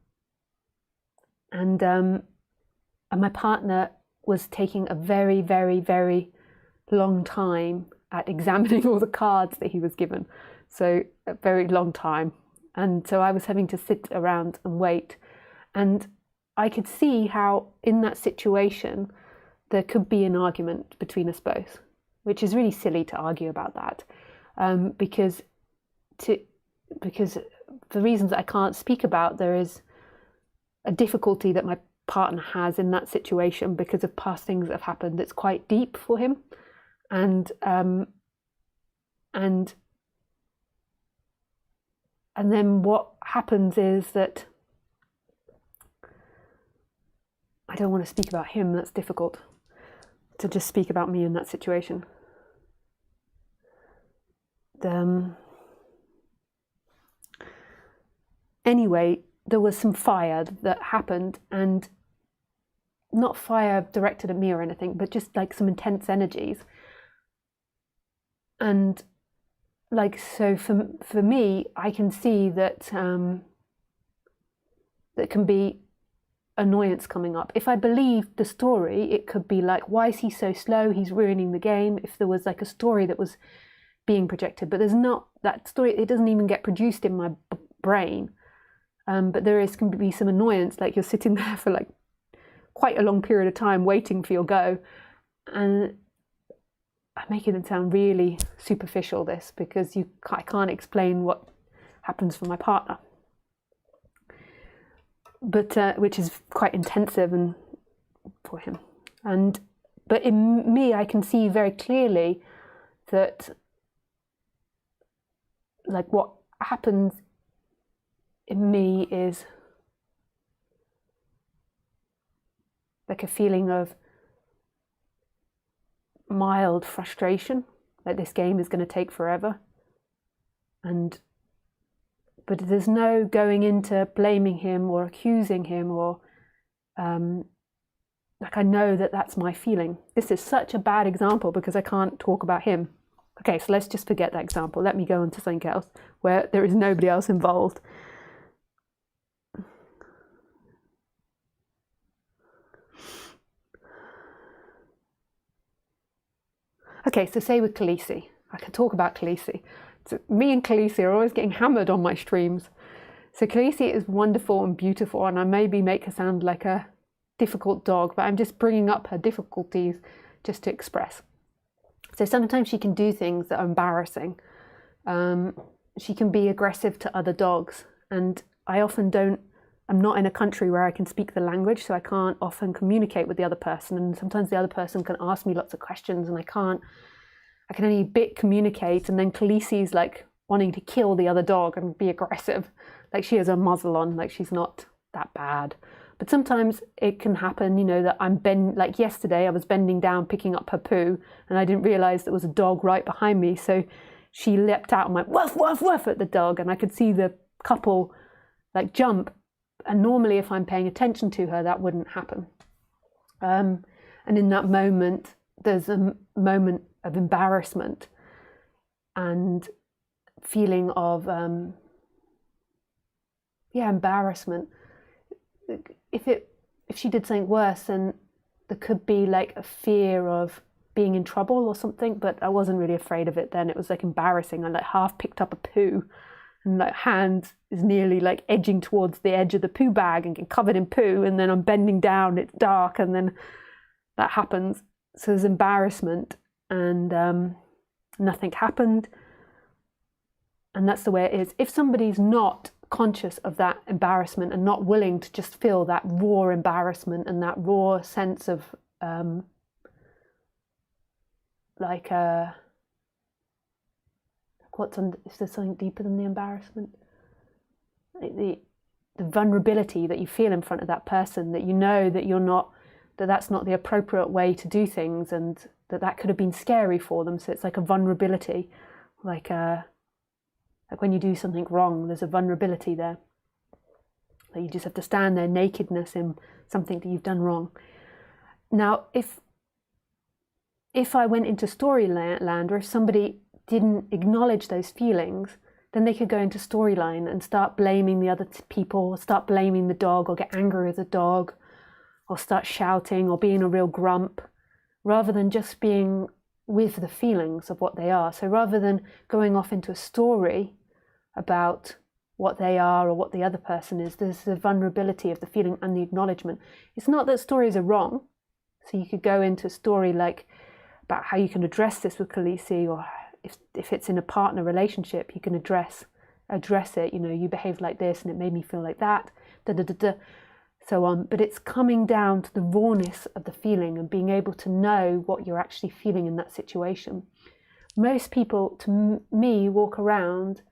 my partner was taking a very, very, very long time at examining all the cards that he was given. So a very long time. And so I was having to sit around and wait. And I could see how in that situation, there could be an argument between us both, which is really silly to argue about that. Because for reasons I can't speak about, there is a difficulty that my partner has in that situation because of past things that have happened. It's quite deep for him, and then what happens is that I don't want to speak about him. That's difficult to just speak about me in that situation. Anyway, there was some fire that happened, and not fire directed at me or anything, but just like some intense energies. And like, so for me, I can see that that can be annoyance coming up. If I believe the story, it could be like, why is he so slow? He's ruining the game. If there was like a story that was being projected, but there's not that story, it doesn't even get produced in my brain. But there can be some annoyance, like you're sitting there for like quite a long period of time waiting for your go. And I'm making it sound really superficial, this, because I can't explain what happens for my partner. But which is quite intensive and for him. But in me, I can see very clearly that like what happens in me is like a feeling of mild frustration, like this game is going to take forever. But there's no going into blaming him or accusing him or like I know that that's my feeling. This is such a bad example because I can't talk about him. Okay, so let's just forget that example. Let me go on to something else where there is nobody else involved. Okay, so say with Khaleesi. I can talk about Khaleesi. So me and Khaleesi are always getting hammered on my streams. So Khaleesi is wonderful and beautiful, and I maybe make her sound like a difficult dog, but I'm just bringing up her difficulties just to express. So sometimes she can do things that are embarrassing. She can be aggressive to other dogs, and I'm not in a country where I can speak the language, so I can't often communicate with the other person, and sometimes the other person can ask me lots of questions and I can only a bit communicate, and then Khaleesi's like wanting to kill the other dog and be aggressive, like she has a muzzle on, like she's not that bad. But sometimes it can happen, that like yesterday I was bending down picking up her poo and I didn't realize there was a dog right behind me, so she leapt out and went woof woof woof at the dog, and I could see the couple like jump. And normally if I'm paying attention to her, that wouldn't happen. And in that moment, there's a moment of embarrassment and feeling of, embarrassment. If she did something worse, then there could be like a fear of being in trouble or something, but I wasn't really afraid of it then. It was like embarrassing. I like half picked up a poo, and like hand is nearly like edging towards the edge of the poo bag and get covered in poo, and then I'm bending down, it's dark, and then that happens. So there's embarrassment, and nothing happened, and that's the way it is. If somebody's not conscious of that embarrassment and not willing to just feel that raw embarrassment and that raw sense of Is there something deeper than the embarrassment? The vulnerability that you feel in front of that person, that you know that that's not the appropriate way to do things, and that could have been scary for them. So it's like a vulnerability, like when you do something wrong, there's a vulnerability there. That you just have to stand there, nakedness in something that you've done wrong. Now, if I went into storyland, or if somebody didn't acknowledge those feelings, then they could go into storyline and start blaming the other people, or start blaming the dog, or get angry with the dog, or start shouting, or being a real grump, rather than just being with the feelings of what they are. So rather than going off into a story about what they are or what the other person is, there's the vulnerability of the feeling and the acknowledgement. It's not that stories are wrong. So you could go into a story like about how you can address this with Khaleesi, or if it's in a partner relationship, you can address it. You behaved like this and it made me feel like that, so on. But it's coming down to the rawness of the feeling and being able to know what you're actually feeling in that situation. Most people, to me, walk around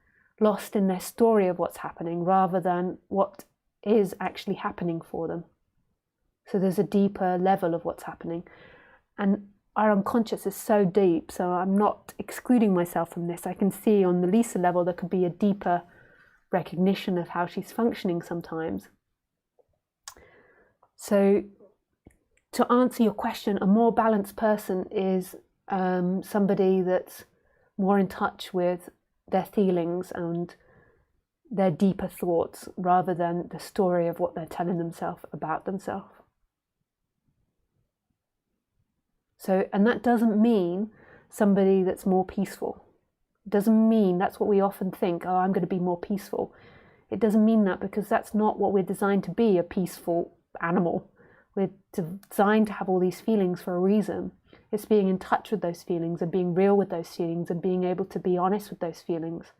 lost in their story of what's happening rather than what is actually happening for them. So there's a deeper level of what's happening. And our unconscious is so deep, so I'm not excluding myself from this. I can see on the Lisa level there could be a deeper recognition of how she's functioning sometimes. So to answer your question, a more balanced person is somebody that's more in touch with their feelings and their deeper thoughts, rather than the story of what they're telling themselves about themselves. So, and that doesn't mean somebody that's more peaceful. It doesn't mean, that's what we often think, oh, I'm going to be more peaceful. It doesn't mean that, because that's not what we're designed to be, a peaceful animal. We're designed to have all these feelings for a reason. It's being in touch with those feelings and being real with those feelings and being able to be honest with those feelings,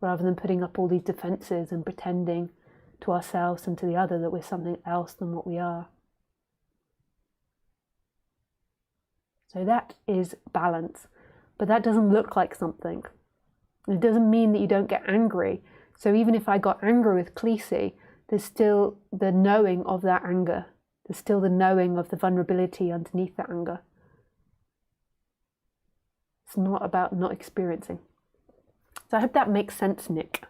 rather than putting up all these defenses and pretending to ourselves and to the other that we're something else than what we are. So that is balance, but that doesn't look like something. It doesn't mean that you don't get angry. So even if I got angry with Khaleesi, there's still the knowing of that anger. There's still the knowing of the vulnerability underneath that anger. It's not about not experiencing. So I hope that makes sense, Nick.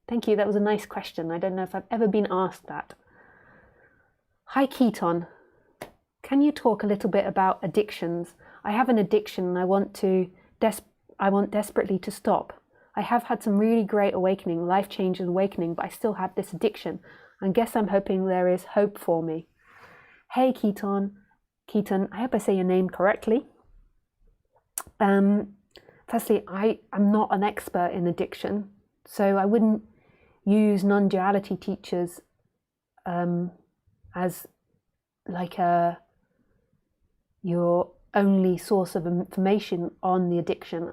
Thank you, that was a nice question. I don't know if I've ever been asked that. Hi, Keaton. Can you talk a little bit about addictions? I have an addiction and I want desperately to stop. I have had some really great awakening, life-changing awakening, but I still have this addiction. I guess I'm hoping there is hope for me. Hey, Keaton, I hope I say your name correctly. Firstly, I'm not an expert in addiction, so I wouldn't use non-duality teachers as like your only source of information on the addiction.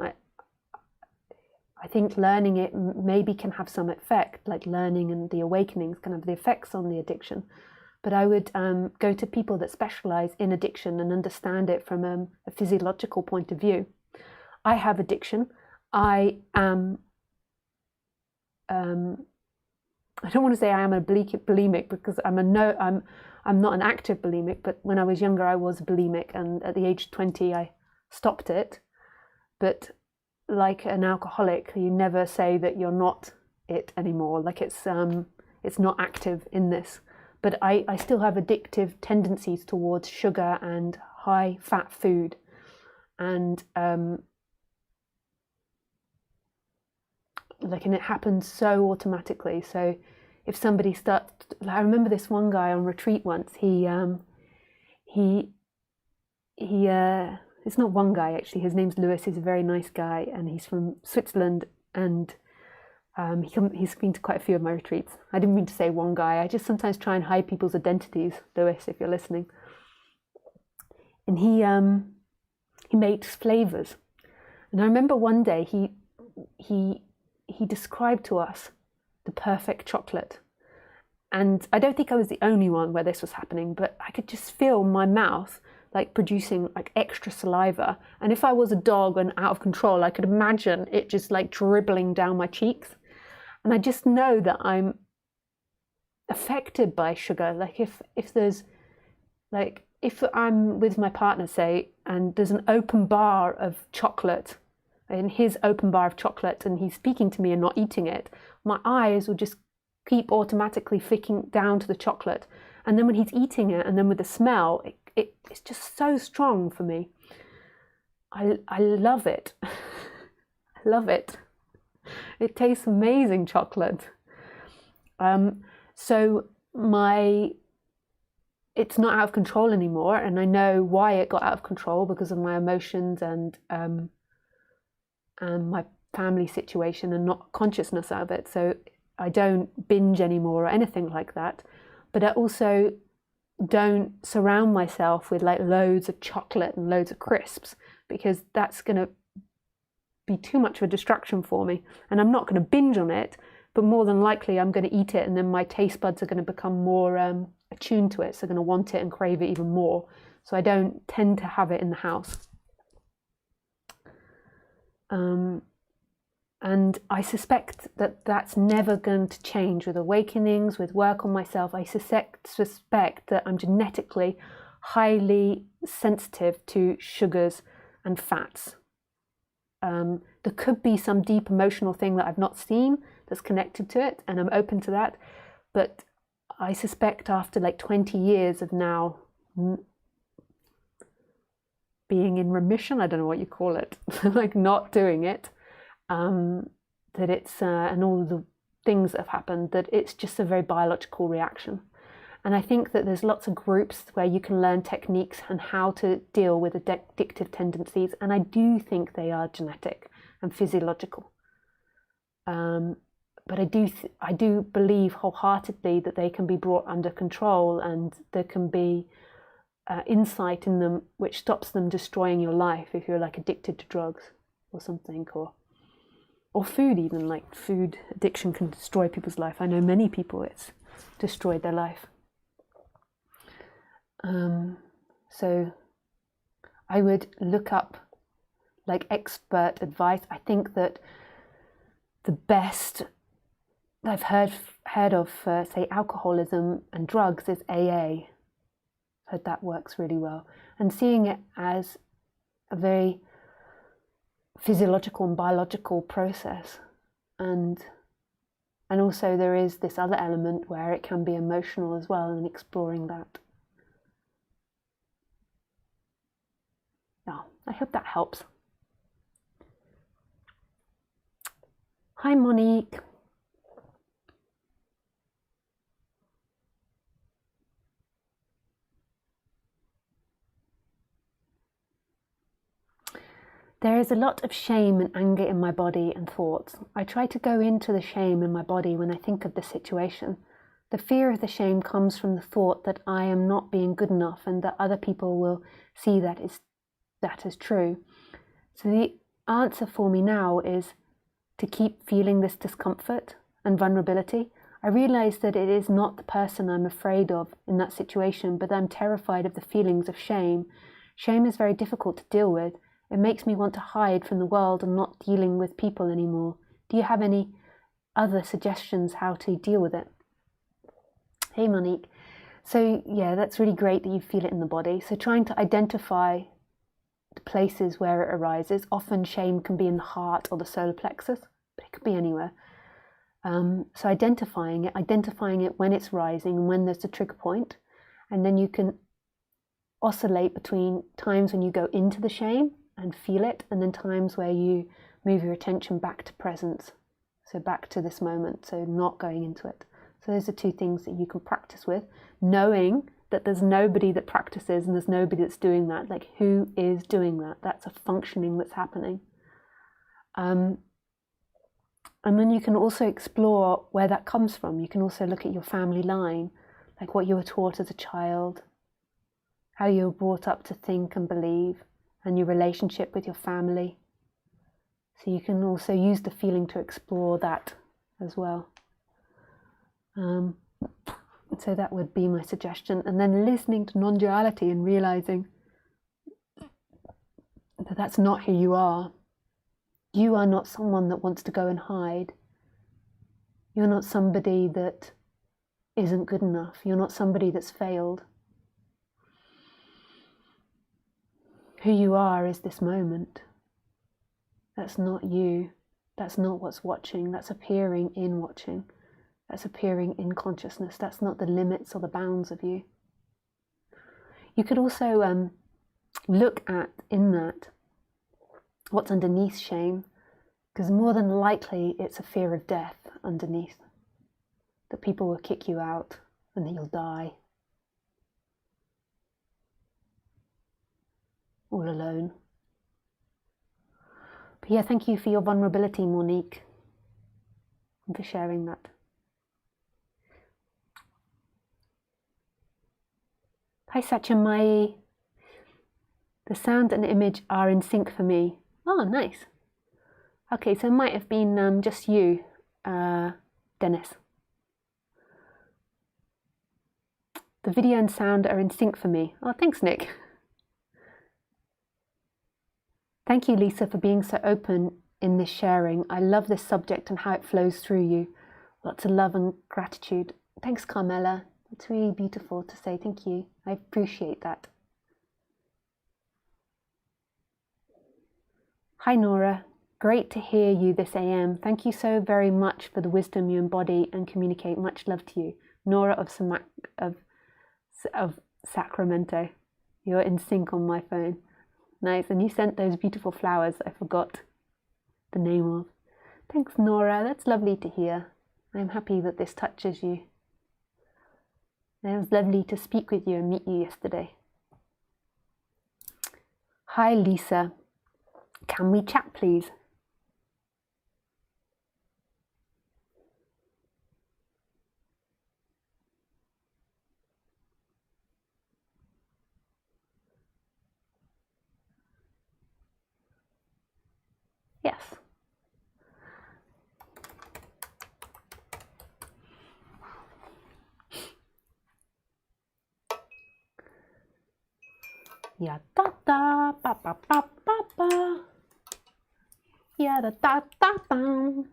I think learning it maybe can have some effect, like learning and the awakenings can have the effects on the addiction. But I would go to people that specialize in addiction and understand it from a physiological point of view. I have addiction. I am, I don't want to say I am a bulimic, because I'm not an active bulimic, but when I was younger I was bulimic, and at the age of 20 I stopped it. But like an alcoholic, you never say that you're not it anymore. Like it's not active in this. But I still have addictive tendencies towards sugar and high fat food. And and it happens so automatically. So if somebody starts, I remember this one guy on retreat once, it's not one guy actually, his name's Lewis, he's a very nice guy, and he's from Switzerland, and he's been to quite a few of my retreats. I didn't mean to say one guy, I just sometimes try and hide people's identities, Lewis, if you're listening. And he makes flavors. And I remember one day he described to us the perfect chocolate. And I don't think I was the only one where this was happening, but I could just feel my mouth like producing like extra saliva. And if I was a dog and out of control, I could imagine it just like dribbling down my cheeks. And I just know that I'm affected by sugar. Like if there's like, if I'm with my partner, say, and there's an open bar of chocolate, in his open bar of chocolate, and he's speaking to me and not eating it, my eyes will just keep automatically flicking down to the chocolate. And then when he's eating it, and then with the smell, it's just so strong for me. I love it. I love it. It tastes amazing, chocolate. So it's not out of control anymore, and I know why it got out of control, because of my emotions and my family situation, and not consciousness of it. So I don't binge anymore or anything like that. But I also don't surround myself with like loads of chocolate and loads of crisps, because that's going to be too much of a distraction for me. And I'm not going to binge on it, but more than likely I'm going to eat it, and then my taste buds are going to become more attuned to it, so they're going to want it and crave it even more. So I don't tend to have it in the house. And I suspect that that's never going to change with awakenings, with work on myself. I suspect that I'm genetically highly sensitive to sugars and fats. There could be some deep emotional thing that I've not seen that's connected to it, and I'm open to that. But I suspect after like 20 years of now being in remission, I don't know what you call it, like not doing it, that it's, and all the things that have happened, that it's just a very biological reaction. And I think that there's lots of groups where you can learn techniques and how to deal with addictive tendencies. And I do think they are genetic and physiological. But I do believe wholeheartedly that they can be brought under control, and there can be insight in them which stops them destroying your life if you're like addicted to drugs or something, or food even. Like food addiction can destroy people's life. I know many people it's destroyed their life. So I would look up like expert advice. I think that the best I've heard of say alcoholism and drugs is AA. Heard that works really well, and seeing it as a very physiological and biological process, and also there is this other element where it can be emotional as well, and exploring that. Yeah, I hope that helps. Hi Monique. There is a lot of shame and anger in my body and thoughts. I try to go into the shame in my body when I think of the situation. The fear of the shame comes from the thought that I am not being good enough, and that other people will see that is true. So the answer for me now is to keep feeling this discomfort and vulnerability. I realize that it is not the person I'm afraid of in that situation, but I'm terrified of the feelings of shame. Shame is very difficult to deal with. It makes me want to hide from the world and not dealing with people anymore. Do you have any other suggestions how to deal with it? Hey Monique. So yeah, that's really great that you feel it in the body. So trying to identify the places where it arises. Often shame can be in the heart or the solar plexus, but it could be anywhere. So identifying it when it's rising and when there's a trigger point, and then you can oscillate between times when you go into the shame and feel it, and then times where you move your attention back to presence, so back to this moment, so not going into it. So those are two things that you can practice with, knowing that there's nobody that practices and there's nobody that's doing that. Like, who is doing that? That's a functioning that's happening. And then you can also explore where that comes from. You can also look at your family line, like what you were taught as a child, how you were brought up to think and believe, and your relationship with your family. So you can also use the feeling to explore that as well. So that would be my suggestion. And then listening to non-duality and realizing that that's not who you are. You are not someone that wants to go and hide. You're not somebody that isn't good enough. You're not somebody that's failed. Who you are is this moment. That's not you. That's not what's watching. That's appearing in watching. That's appearing in consciousness. That's not the limits or the bounds of you. You could also look at, in that, what's underneath shame, because more than likely it's a fear of death underneath. That people will kick you out and that you'll die. All alone. But yeah, thank you for your vulnerability, Monique, and for sharing that. Hi, Satchamai. The sound and image are in sync for me. Oh, nice. Okay, so it might have been just you, Dennis. The video and sound are in sync for me. Oh, thanks, Nick. Thank you, Lisa, for being so open in this sharing. I love this subject and how it flows through you. Lots of love and gratitude. Thanks, Carmela. It's really beautiful to say thank you. I appreciate that. Hi, Nora. Great to hear you this AM. Thank you so very much for the wisdom you embody and communicate. Much love to you. Nora of Sacramento. You're in sync on my phone. Nice. And you sent those beautiful flowers I forgot the name of. Thanks, Nora. That's lovely to hear. I'm happy that this touches you. It was lovely to speak with you and meet you yesterday. Hi, Lisa. Can we chat, please? Yes. Ya da da ba ba ba ba ba. Ya da da da da.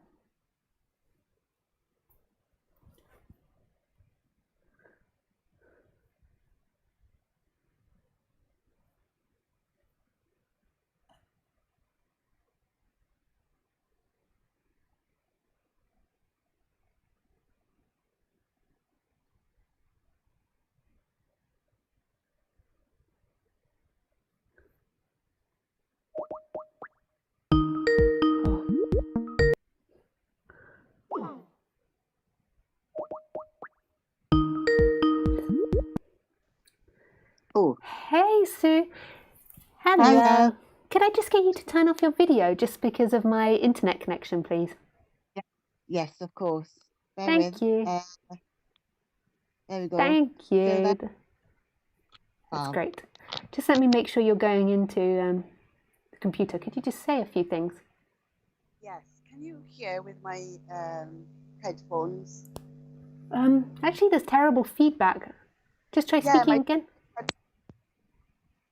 Oh, Hey, Sue. Hello. hello. Could I just get you to turn off your video just because of my internet connection, please? Yes, of course. Bear Thank with. you. There we go. Thank Still you. there? That's Fab. great. Just let me make sure you're going into the computer. Could you just say a few things? Yes. Can you hear with my headphones? Actually, there's terrible feedback. Just try Yeah, speaking again.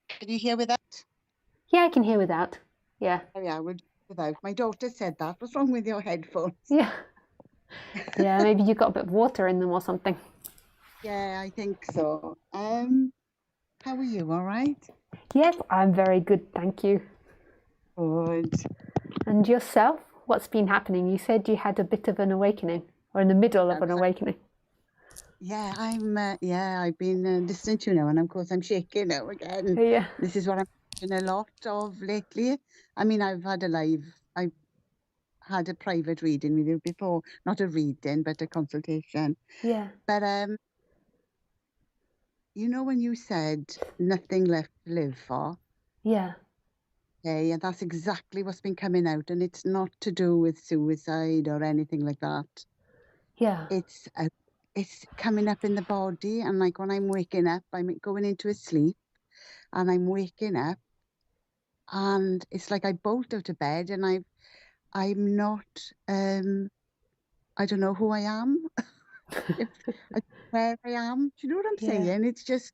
Can you hear with that? Yeah, I can hear without. Yeah. Oh yeah, without. My daughter said that. What's wrong with your headphones? Yeah. Yeah, maybe you got a bit of water in them or something. Yeah, I think so. How are you? All right? Yes, I'm very good, thank you. Good. And yourself? What's been happening? You said you had a bit of an awakening, or in the middle of an awakening. Yeah, I've been listening to you now, and of course I'm shaking now again. Yeah. This is what I'm doing a lot of lately. I mean, I've had a private reading with you before, not a reading, but a consultation. Yeah. But you know when you said nothing left to live for? Yeah. Okay, and that's exactly what's been coming out, and it's not to do with suicide or anything like that. Yeah. It's coming up in the body, and like when I'm waking up, I'm going into a sleep, and I'm waking up, and it's like I bolt out of bed, and I'm not I don't know who I am. if Where I am. Do you know what I'm Yeah. saying? It's just,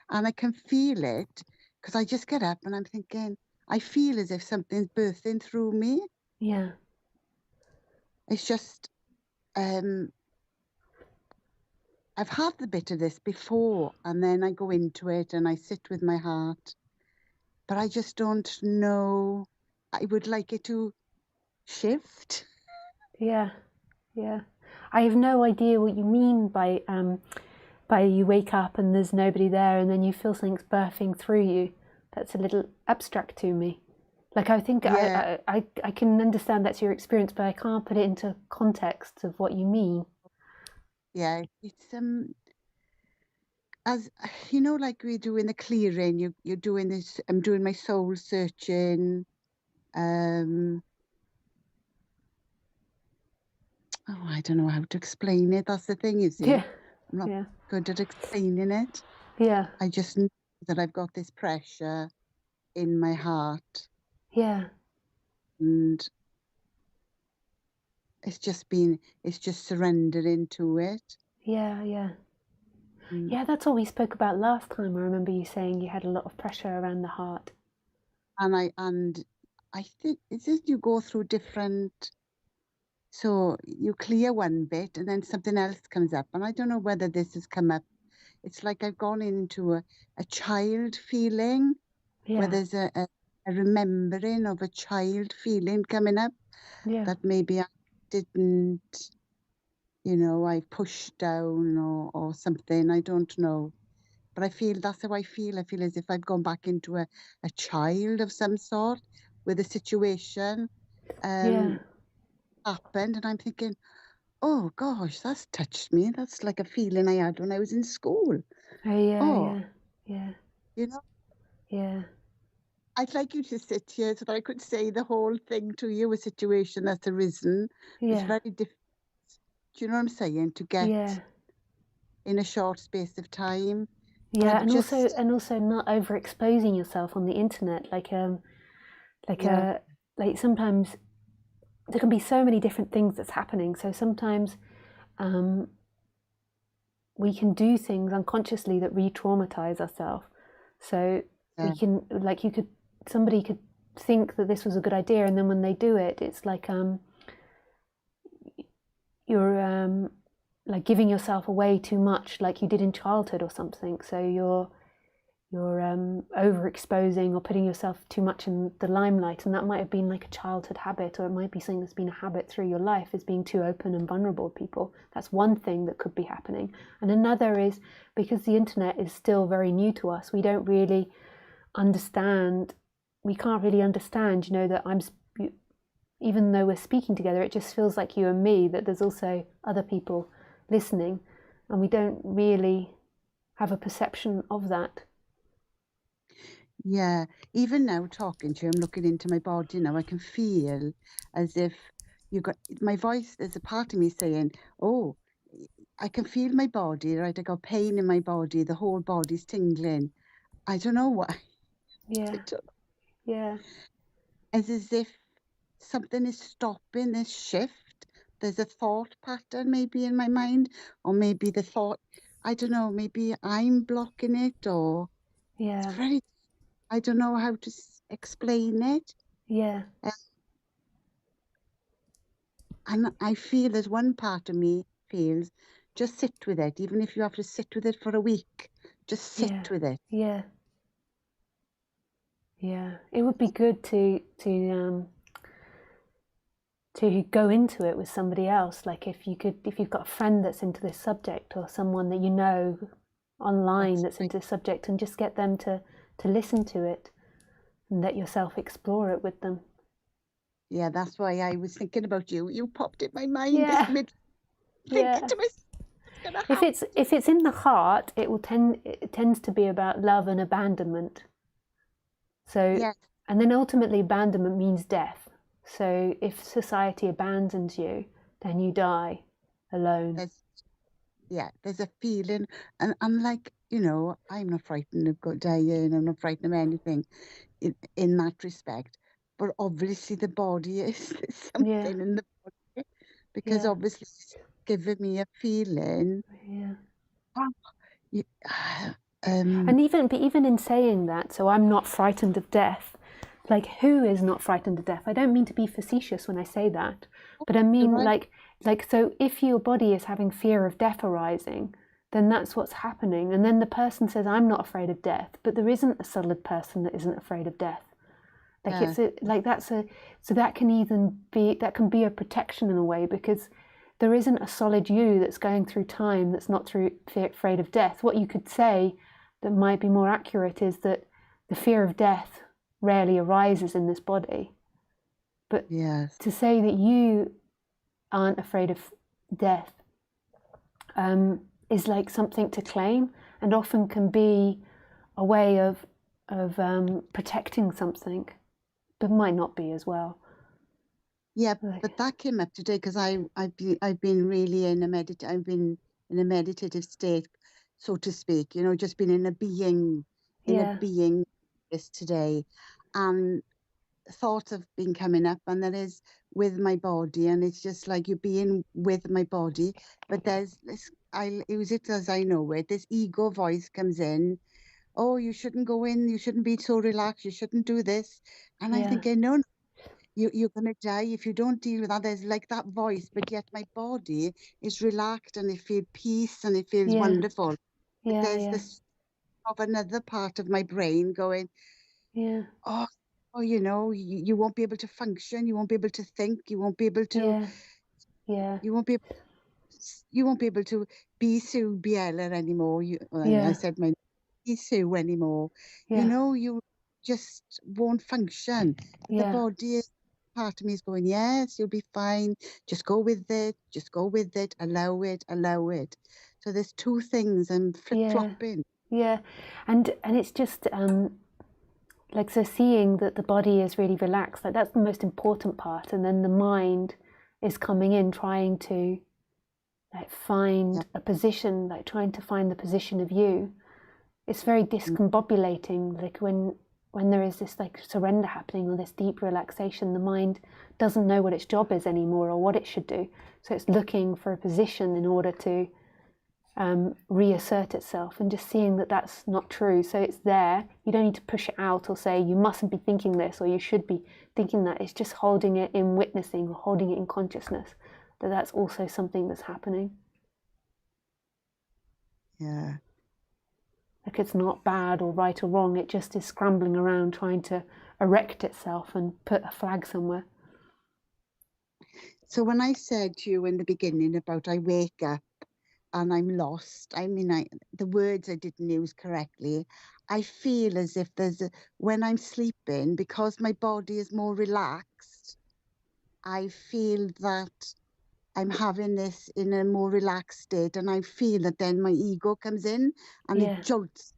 and I can feel it because I just get up and I'm thinking, I feel as if something's birthing through me. Yeah. It's just, I've had the bit of this before, and then I go into it and I sit with my heart, but I just don't know. I would like it to shift. Yeah. Yeah. I have no idea what you mean by you wake up and there's nobody there and then you feel something's birthing through you. That's a little abstract to me. Like, I think Yeah, I can understand that's your experience, but I can't put it into context of what you mean. yeah. It's as you know, like we do in the clearing. You're doing this. I'm doing my soul searching. Um, I don't know how to explain it. That's the thing, you see. Yeah. I'm not Yeah. good at explaining it. Yeah. I just know that I've got this pressure in my heart, Yeah. and it's just surrendering to it. Yeah. Yeah. Mm. Yeah, that's all we spoke about last time. I remember you saying you had a lot of pressure around the heart. And I think it's just you go through different. So you clear one bit, and then something else comes up, and I don't know whether this has come up. It's like I've gone into a child feeling where Yeah. there's a remembering of a child feeling coming up Yeah. that maybe I didn't, I pushed down or something. I don't know. But I feel that's how I feel. I feel as if I've gone back into a child of some sort where the situation Yeah. happened. And I'm thinking, oh gosh, that's touched me. That's like a feeling I had when I was in school. Oh, yeah. Oh, Yeah. Yeah. you know, Yeah. I'd like you to sit here so that I could say the whole thing to you, a situation that's arisen. It's Yeah. very difficult. Do you know what I'm saying? To get Yeah. in a short space of time. But Yeah, I've just, and also not overexposing yourself on the internet. Like yeah, like sometimes there can be so many different things that's happening. So sometimes um, we can do things unconsciously that re-traumatize ourselves. So yeah, we can, like, somebody could think that this was a good idea, and then when they do it, it's like you're like giving yourself away too much, like you did in childhood or something. So you're overexposing or putting yourself too much in the limelight, and that might have been like a childhood habit, or it might be something that's been a habit through your life, is being too open and vulnerable to people. That's one thing that could be happening. And another is because the internet is still very new to us, we don't really understand, we can't really understand, that even though we're speaking together, it just feels like you and me, that there's also other people listening, and we don't really have a perception of that. yeah. Even now talking to you, I'm looking into my body now. I can feel as if you got my voice. There's a part of me saying, oh, I can feel my body, right? I got pain in my body. The whole body's tingling. I don't know why. Yeah. Yeah. It's as if something is stopping this shift. There's a thought pattern maybe in my mind, or maybe the thought, I don't know, maybe I'm blocking it, or it's Yeah. very, I don't know how to explain it. Yeah. Uh, and I feel there's one part of me feels just sit with it, even if you have to sit with it for a week, just sit Yeah. with it. Yeah. Yeah. It would be good to go into it with somebody else. Like if you've got a friend that's into this subject, or someone that you know online That's that's into this subject, and just get them to listen to it and let yourself explore it with them. yeah, that's why I was thinking about you. You popped in my mind this Yeah. mid thinking Yeah. to myself, it's gonna If happen. it's in the heart, it tends to be about love and abandonment. So, Yes, and then ultimately abandonment means death. So if society abandons you, then you die alone. there's there's a feeling, and I'm like, I'm not frightened of dying. I'm not frightened of anything in that respect. But obviously, the body is there's Yeah. something in the body because Yeah. obviously it's giving me a feeling. Yeah. Oh, um, And even in saying that, so I'm not frightened of death. like, who is not frightened of death? I don't mean to be facetious when I say that, but I You're mean right. like so if your body is having fear of death arising, then that's what's happening. And then the person says, I'm not afraid of death, but there isn't a solid person that isn't afraid of death. Like Yeah. so that can can be a protection in a way, because there isn't a solid you that's going through time that's not afraid of death. What you could say that might be more accurate is that the fear of death rarely arises in this body. But Yes. to say that you aren't afraid of death is like something to claim, and often can be a way of protecting something, but might not be as well. Yeah, Like, but that came up today because I've been really in a I've been in a meditative state, so to speak. You know, just been in a yeah, being this today, and thoughts have been coming up, and that is with my body, and it's just like you're being with my body, but there's this. I use it as I know it. This ego voice comes in. Oh, you shouldn't go in. You shouldn't be so relaxed. You shouldn't do this. And I'm yeah, thinking, no, you're gonna die if you don't deal with that. There's like that voice, but yet my body is relaxed and it feels peace and it feels yeah, wonderful. But yeah, there's yeah, this of another part of my brain going, yeah, oh, you know, you won't be able to function, you won't be able to think, you won't be able to, yeah, yeah, you won't be, you won't be able to be Sue Biella anymore. I yeah, said my be Sue anymore. You yeah, know, you just won't function. But the yeah, body is part of me is going, yes, you'll be fine. Just go with it. Just go with it. Allow it. Allow it. So there's two things. I'm flip yeah, flopping. yeah, and it's just like, so seeing that the body is really relaxed, like that's the most important part, and then the mind is coming in trying to like Yeah. find a position, like trying to find the position of you. It's very Mm. discombobulating, like when there is this like surrender happening or this deep relaxation, the mind doesn't know what its job is anymore or what it should do, so it's looking for a position in order to reassert itself, and just seeing that that's not true. So it's there. You don't need to push it out or say you mustn't be thinking this or you should be thinking that. It's just holding it in witnessing or holding it in consciousness, that that's also something that's happening. Yeah. Like, it's not bad or right or wrong. It just is scrambling around trying to erect itself and put a flag somewhere. So when I said to you in the beginning about I wake up and I'm lost. I mean, the words I didn't use correctly. I feel as if when I'm sleeping, because my body is more relaxed, I feel that I'm having this in a more relaxed state, and I feel that then my ego comes in and it Yeah, jolts.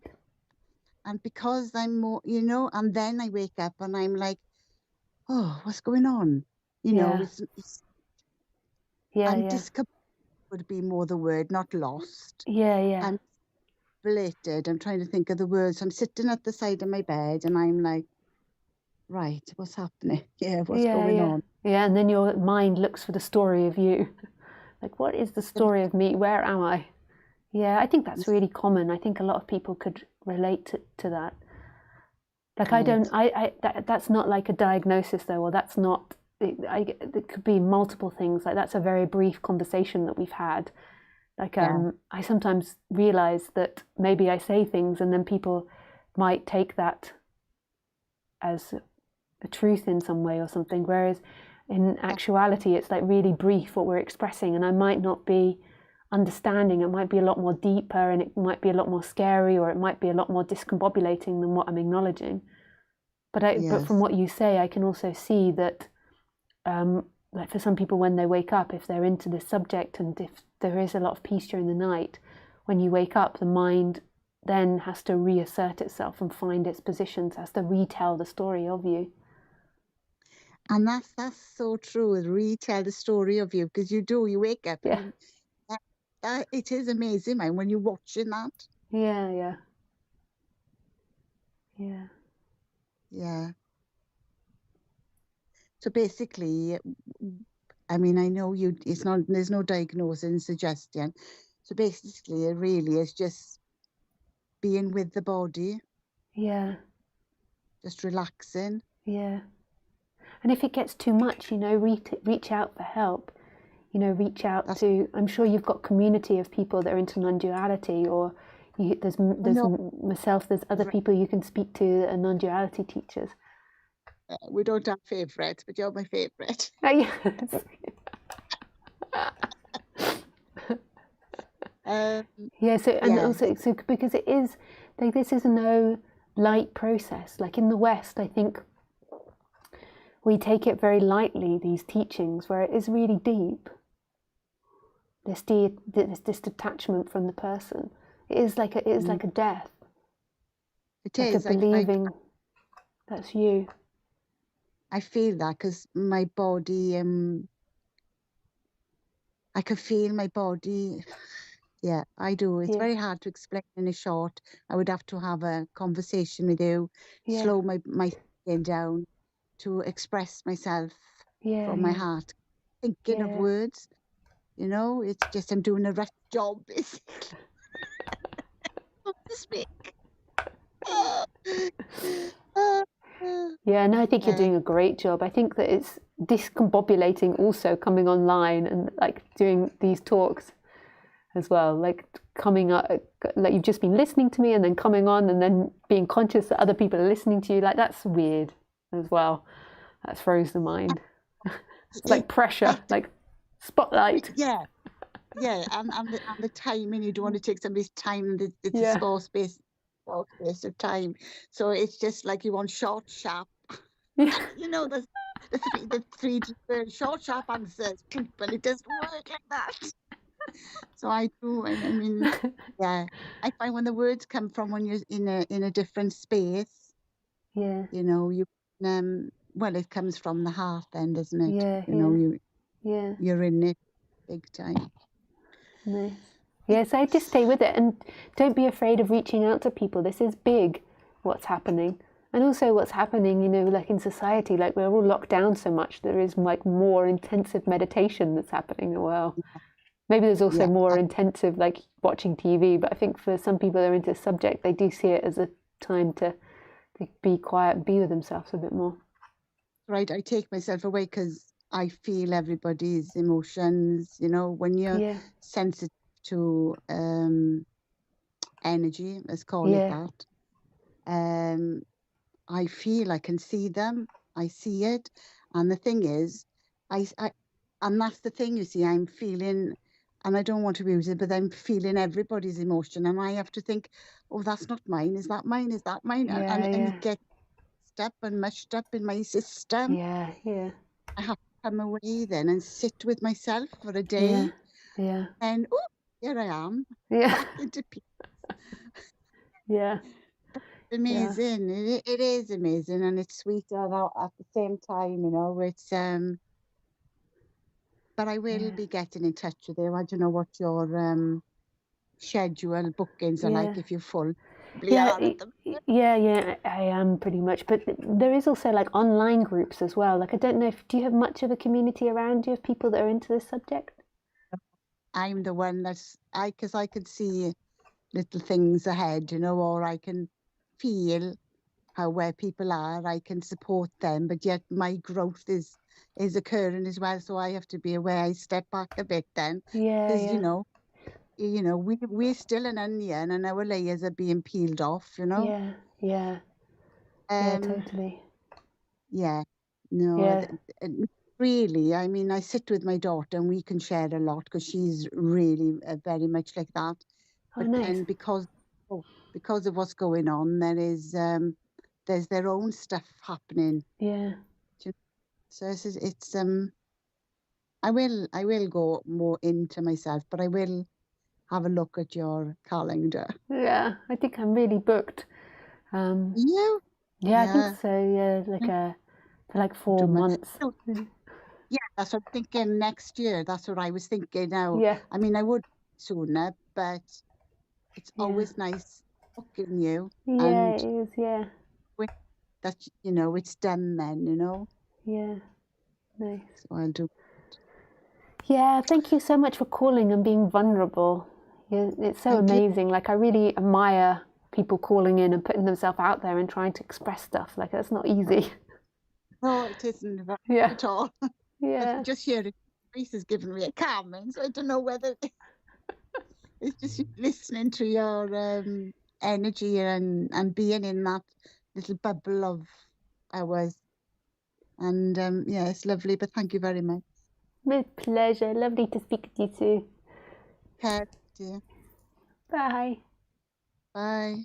And because I'm more, you know, and then I wake up and I'm like, oh, what's going on? You know, yeah, it's yeah, I'm yeah, discombobulated would be more the word, not lost. yeah, yeah, I'm related. I'm trying to think of the words. I'm sitting at the side of my bed and I'm like, right, what's happening? Yeah, what's yeah, going yeah, on? yeah. And then your mind looks for the story of you. Like, what is the story of me? Where am I? Yeah, I think that's really common. I think a lot of people could relate to that. Like, I don't, Right. that's not like a diagnosis though, or that's not, it could be multiple things. Like, that's a very brief conversation that we've had. Like, Yeah. I sometimes realize that maybe I say things and then people might take that as a truth in some way or something. Whereas in actuality, it's like really brief what we're expressing, and I might not be understanding. It might be a lot more deeper, and it might be a lot more scary, or it might be a lot more discombobulating than what I'm acknowledging. But from Yes. what you say, I can also see that, like, for some people, when they wake up, if they're into this subject, and if there is a lot of peace during the night, when you wake up, the mind then has to reassert itself and find its positions, has to retell the story of you. And that's so true. Retell the story of you because you do. You wake up and Yeah, it is amazing, man, when you're watching that. yeah, yeah, yeah, Yeah. So basically, I mean, I know you. It's not. There's no diagnosis and suggestion. So basically, it really is just being with the body, yeah, just relaxing. Yeah. And if it gets too much, reach out for help. Reach out to, I'm sure you've got community of people that are into non-duality, or there's No, myself, there's other people you can speak to that are non-duality teachers. we don't have favourites, but you're my favourite. Oh, yes. Yeah, so, and Yeah, also, so because it is, like, this is no light process. Like in the West, I think we take it very lightly, these teachings, where it is really deep. This detachment from the person. It is like a death, it like a is. believing that's you. I feel that because my body, I can feel my body. Yeah, I do. It's Yeah, very hard to explain in a short. I would have to have a conversation with you, yeah, slow my thinking down to express myself yeah, from my yeah, heart. Thinking of yeah. words, it's just I'm doing a rough job, basically, to speak. Yeah, and I think you're Yeah, doing a great job. I think that it's discombobulating also coming online and like doing these talks as well, like coming up, like you've just been listening to me and then coming on and then being conscious that other people are listening to you. Like that's weird as well. That throws the mind. It's like pressure, that, like spotlight. yeah, and the timing. You don't want to take somebody's time. It's a Yeah, small space of time. So it's just like you want short, sharp. yeah, The three short, sharp answers, but it doesn't work like that. So I do. I mean, yeah. I find when the words come from when you're in a different space, yeah, you well, it comes from the heart then, doesn't it? yeah, yeah, You yeah. you're in it big time. Nice. Yeah, so just stay with it and don't be afraid of reaching out to people. This is big, what's happening. And also what's happening, like in society, like we're all locked down so much, there is like more intensive meditation that's happening as well. Maybe there's also Yeah, more intensive like watching TV, but I think for some people that are into the subject, they do see it as a time to be quiet and be with themselves a bit more. right. I take myself away because I feel everybody's emotions. When you're Yeah, sensitive to energy, let's call it yeah, that. I feel I can see them. I see it, and the thing is, I and that's the thing. You see, I'm feeling, and I don't want to use it, but I'm feeling everybody's emotion, and I have to think, oh, that's not mine. Is that mine? Is that mine? And yeah, and yeah, it gets up and mushed up in my system. yeah, yeah, I have to come away then and sit with myself for a yeah, day, yeah, and oh, here I am, yeah, back into peace. yeah, yeah. Amazing. It is amazing, and it's sweet at the same time. It's But I will Yeah, be getting in touch with you. I don't know what your schedule bookings are yeah, like if you're full. Probably yeah, are at the yeah, yeah. I am pretty much, but there is also like online groups as well. Like I don't know if do you have much of a community around you of people that are into this subject? I'm the one because I can see little things ahead, or I can feel where people are. I can support them, but yet my growth is occurring as well. So I have to be aware. I step back a bit then, Yeah, because yeah, we're still an onion and our layers are being peeled off. yeah, yeah, yeah, Um, totally. yeah, no, Yeah. really. I mean, I sit with my daughter and we can share a lot because she's really very much like that. Oh, But nice. then because of what's going on, there's their own stuff happening. Yeah, So I will go more into myself, but I will have a look at your calendar. yeah. I think I'm really booked. Um, You? yeah, I think Yeah. so. Yeah, like for like Too four much. months. No, yeah, that's what I'm thinking next year. That's what I was thinking now. Yeah, I mean, I would sooner, but it's yeah, always nice booking you yeah. and It is. Yeah, with that, it's done then. yeah. Nice. So I'll do. Yeah, thank you so much for calling and being vulnerable. Yeah, it's so Thank you. amazing. Like I really admire people calling in and putting themselves out there and trying to express stuff. Like that's not easy. No, it isn't about Yeah. at all. Yeah. Just hearing voice has given me a calming, so I don't know whether it's just listening to your energy and being in that little bubble of ours. And yeah, it's lovely. But thank you very much. My pleasure. Lovely to speak to you too. Okay, dear. Bye. Bye.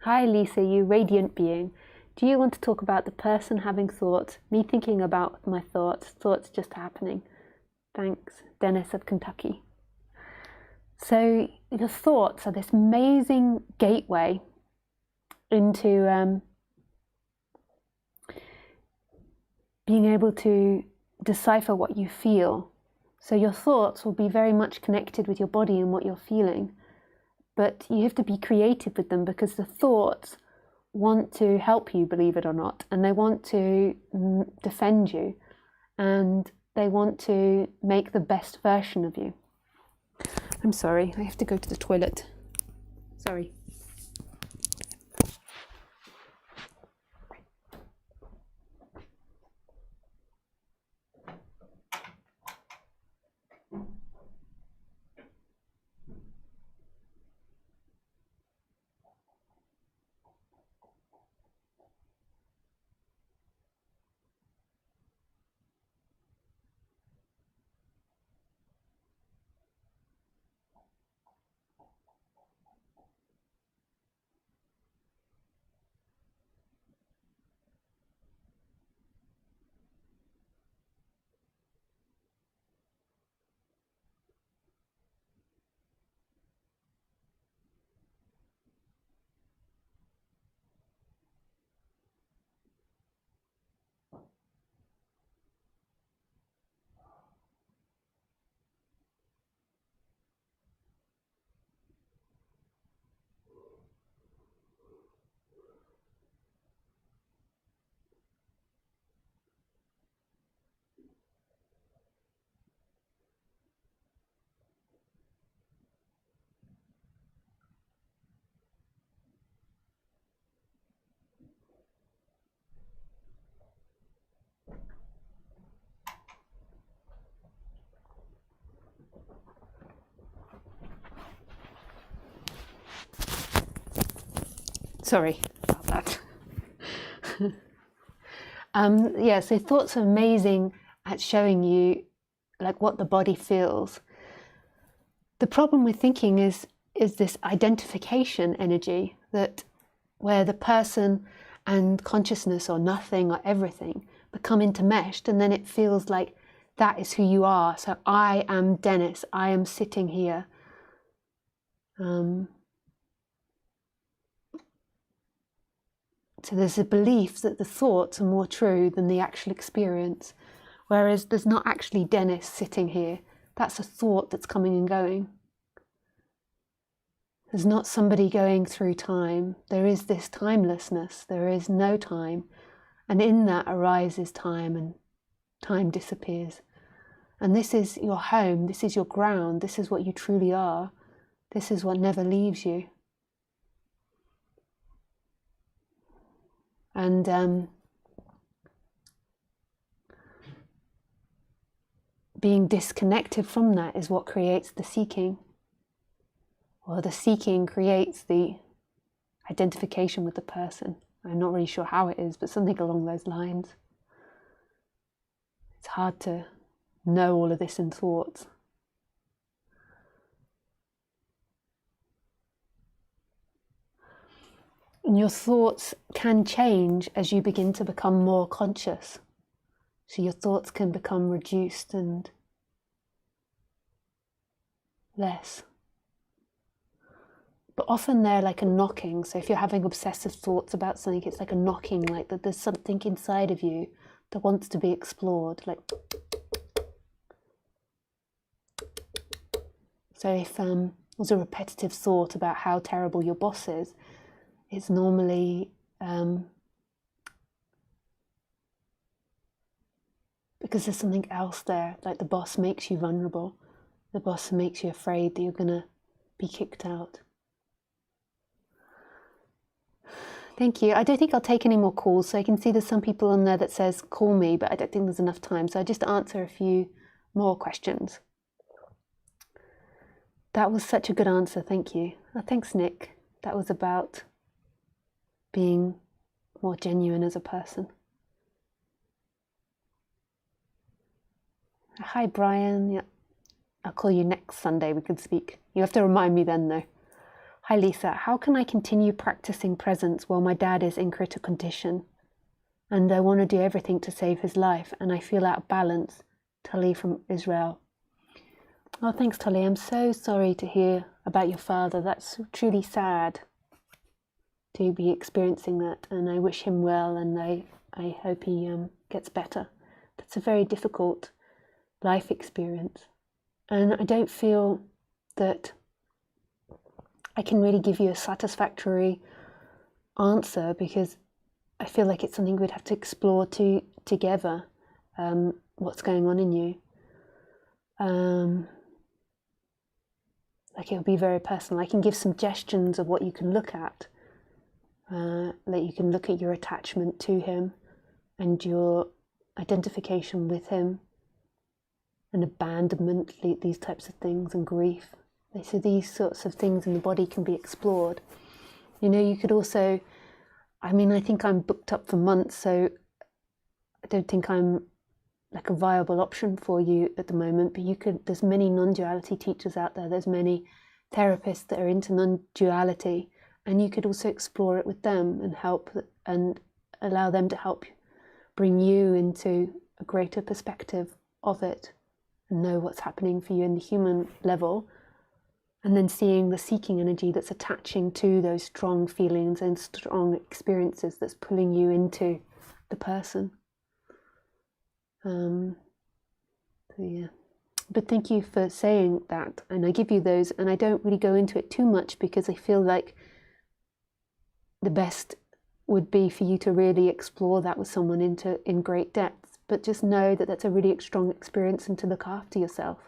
Hi Lisa, you radiant being. Do you want to talk about the person having thoughts, me thinking about my thoughts just happening? Thanks, Dennis of Kentucky. So your thoughts are this amazing gateway into being able to decipher what you feel. So your thoughts will be very much connected with your body and what you're feeling. But you have to be creative with them because the thoughts want to help you, believe it or not, and they want to defend you, and they want to make the best version of you. I'm sorry, I have to go to the toilet. Sorry. Sorry about that. Yeah, so thoughts are amazing at showing you like what the body feels. The problem with thinking is this identification energy, that where the person and consciousness or nothing or everything become intermeshed, and then it feels like that is who you are. So I am Dennis, I am sitting here. So there's a belief that the thoughts are more true than the actual experience, whereas there's not actually Dennis sitting here. That's a thought that's coming and going. There's not somebody going through time. There is this timelessness. There is no time. And in that arises time, and time disappears. And this is your home. This is your ground. This is what you truly are. This is what never leaves you. And being disconnected from that is what creates the seeking. Or the seeking creates the identification with the person. I'm not really sure how it is, but something along those lines. It's hard to know all of this in thoughts. And your thoughts can change as you begin to become more conscious. So your thoughts can become reduced and less. But often they're like a knocking. So if you're having obsessive thoughts about something, it's like a knocking, like that there's something inside of you that wants to be explored. Like, so if there's a repetitive thought about how terrible your boss is, it's normally because there's something else there. Like the boss makes you vulnerable. The boss makes you afraid that you're going to be kicked out. Thank you. I don't think I'll take any more calls. So I can see there's some people on there that says call me, but I don't think there's enough time. So I just answer a few more questions. That was such a good answer. Thank you. Oh, thanks, Nick. That was about being more genuine as a person. Hi, Brian. Yeah, I'll call you next Sunday. We could speak. You have to remind me then, though. Hi, Lisa. How can I continue practicing presence while my dad is in critical condition? And I want to do everything to save his life, and I feel out of balance. Tully from Israel. Oh, thanks, Tully. I'm so sorry to hear about your father. That's truly sad to be experiencing that, and I wish him well, and I hope he gets better. That's a very difficult life experience, and I don't feel that I can really give you a satisfactory answer, because I feel like it's something we'd have to explore together, what's going on in you. Like, it'll be very personal. I can give suggestions of what you can look at. Like, you can look at your attachment to him and your identification with him and abandonment, these types of things, and grief. So these sorts of things in the body can be explored. You know, you could also, I mean, I think I'm booked up for months, so I don't think I'm like a viable option for you at the moment, but you could, there's many non-duality teachers out there, there's many therapists that are into non-duality, and you could also explore it with them and help and allow them to help bring you into a greater perspective of it and know what's happening for you in the human level, and then seeing the seeking energy that's attaching to those strong feelings and strong experiences that's pulling you into the person. So yeah, but thank you for saying that, and I give you those, and I don't really go into it too much because I feel like the best would be for you to really explore that with someone in great depth, but just know that that's a really strong experience, and to look after yourself.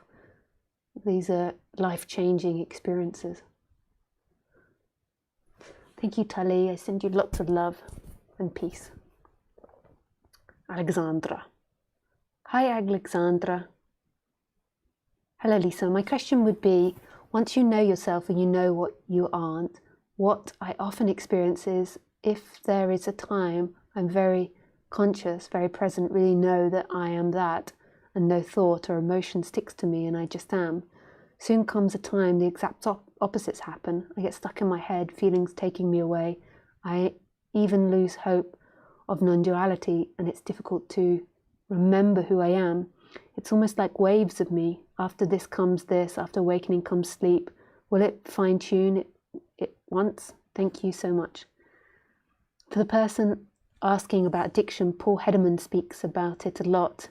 These are life-changing experiences. Thank you, Tully. I send you lots of love and peace. Alexandra. Hi, Alexandra. Hello, Lisa. My question would be, once you know yourself and you know what you aren't, what I often experience is, if there is a time I'm very conscious, very present, really know that I am that, and no thought or emotion sticks to me and I just am, soon comes a time the exact opposites happen. I get stuck in my head, feelings taking me away. I even lose hope of non-duality, and it's difficult to remember who I am. It's almost like waves of me. After this comes this, after awakening comes sleep. Will it fine-tune it once? Thank you so much. For the person asking about addiction, Paul Hederman speaks about it a lot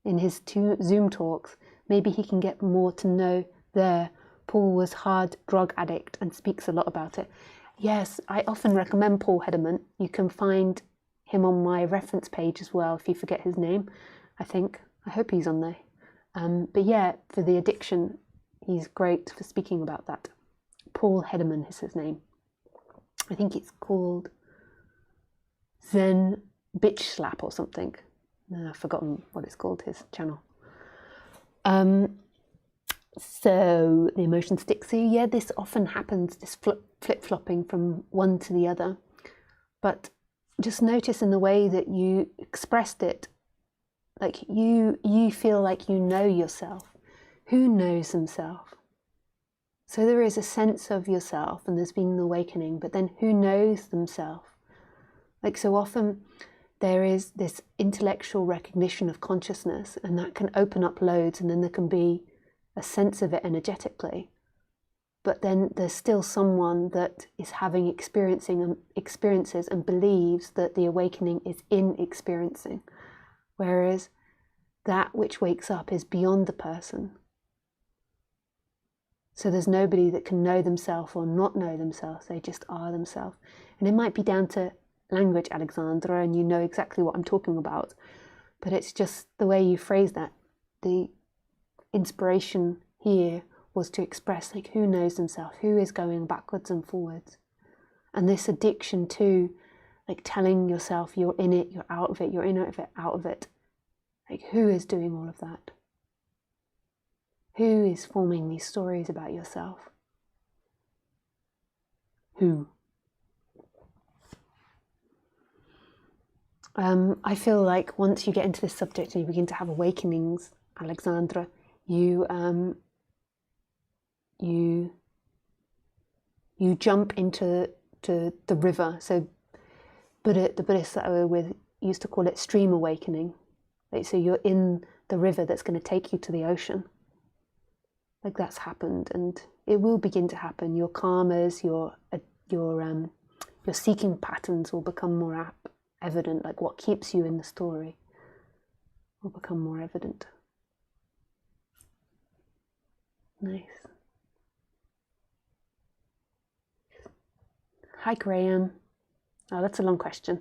in his Zoom talks. Maybe he can get more to know there. Paul was hard drug addict and speaks a lot about it. Yes, I often recommend Paul Hederman. You can find him on my reference page as well, if you forget his name, I think. I hope he's on there. But yeah, for the addiction, he's great for speaking about that. Paul Hederman is his name. I think it's called Zen Bitch Slap or something. I've forgotten what it's called, his channel. So the emotion sticks to you. Yeah, this often happens, this flip-flopping from one to the other. But just notice in the way that you expressed it, like you feel like you know yourself. Who knows himself? So there is a sense of yourself, and there's been an awakening, but then who knows themselves? Like, so often there is this intellectual recognition of consciousness, and that can open up loads, and then there can be a sense of it energetically. But then there's still someone that is having experiences and believes that the awakening is in experiencing, whereas that which wakes up is beyond the person. So there's nobody that can know themselves or not know themselves, they just are themselves. And it might be down to language, Alexandra, and you know exactly what I'm talking about. But it's just the way you phrase that. The inspiration here was to express, like, who knows themselves, who is going backwards and forwards. And this addiction to, like, telling yourself you're in it, you're out of it, you're in it, out of it. Like, who is doing all of that? Who is forming these stories about yourself? Who? I feel like once you get into this subject and you begin to have awakenings, Alexandra, you jump into the river. So the Buddhists that I were with used to call it stream awakening. Like, so you're in the river that's going to take you to the ocean. Like, that's happened, and it will begin to happen. Your karmas, your seeking patterns will become more evident. Like, what keeps you in the story will become more evident. Nice. Hi, Graham. Oh, that's a long question.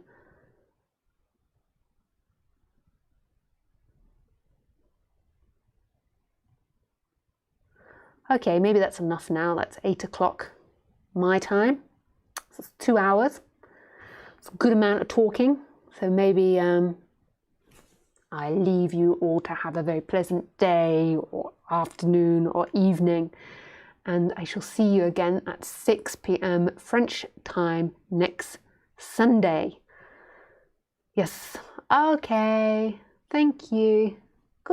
Okay, maybe that's enough now. That's 8 o'clock my time. So it's 2 hours. It's a good amount of talking. So maybe I leave you all to have a very pleasant day or afternoon or evening. And I shall see you again at 6 p.m. French time next Sunday. Yes. Okay. Thank you.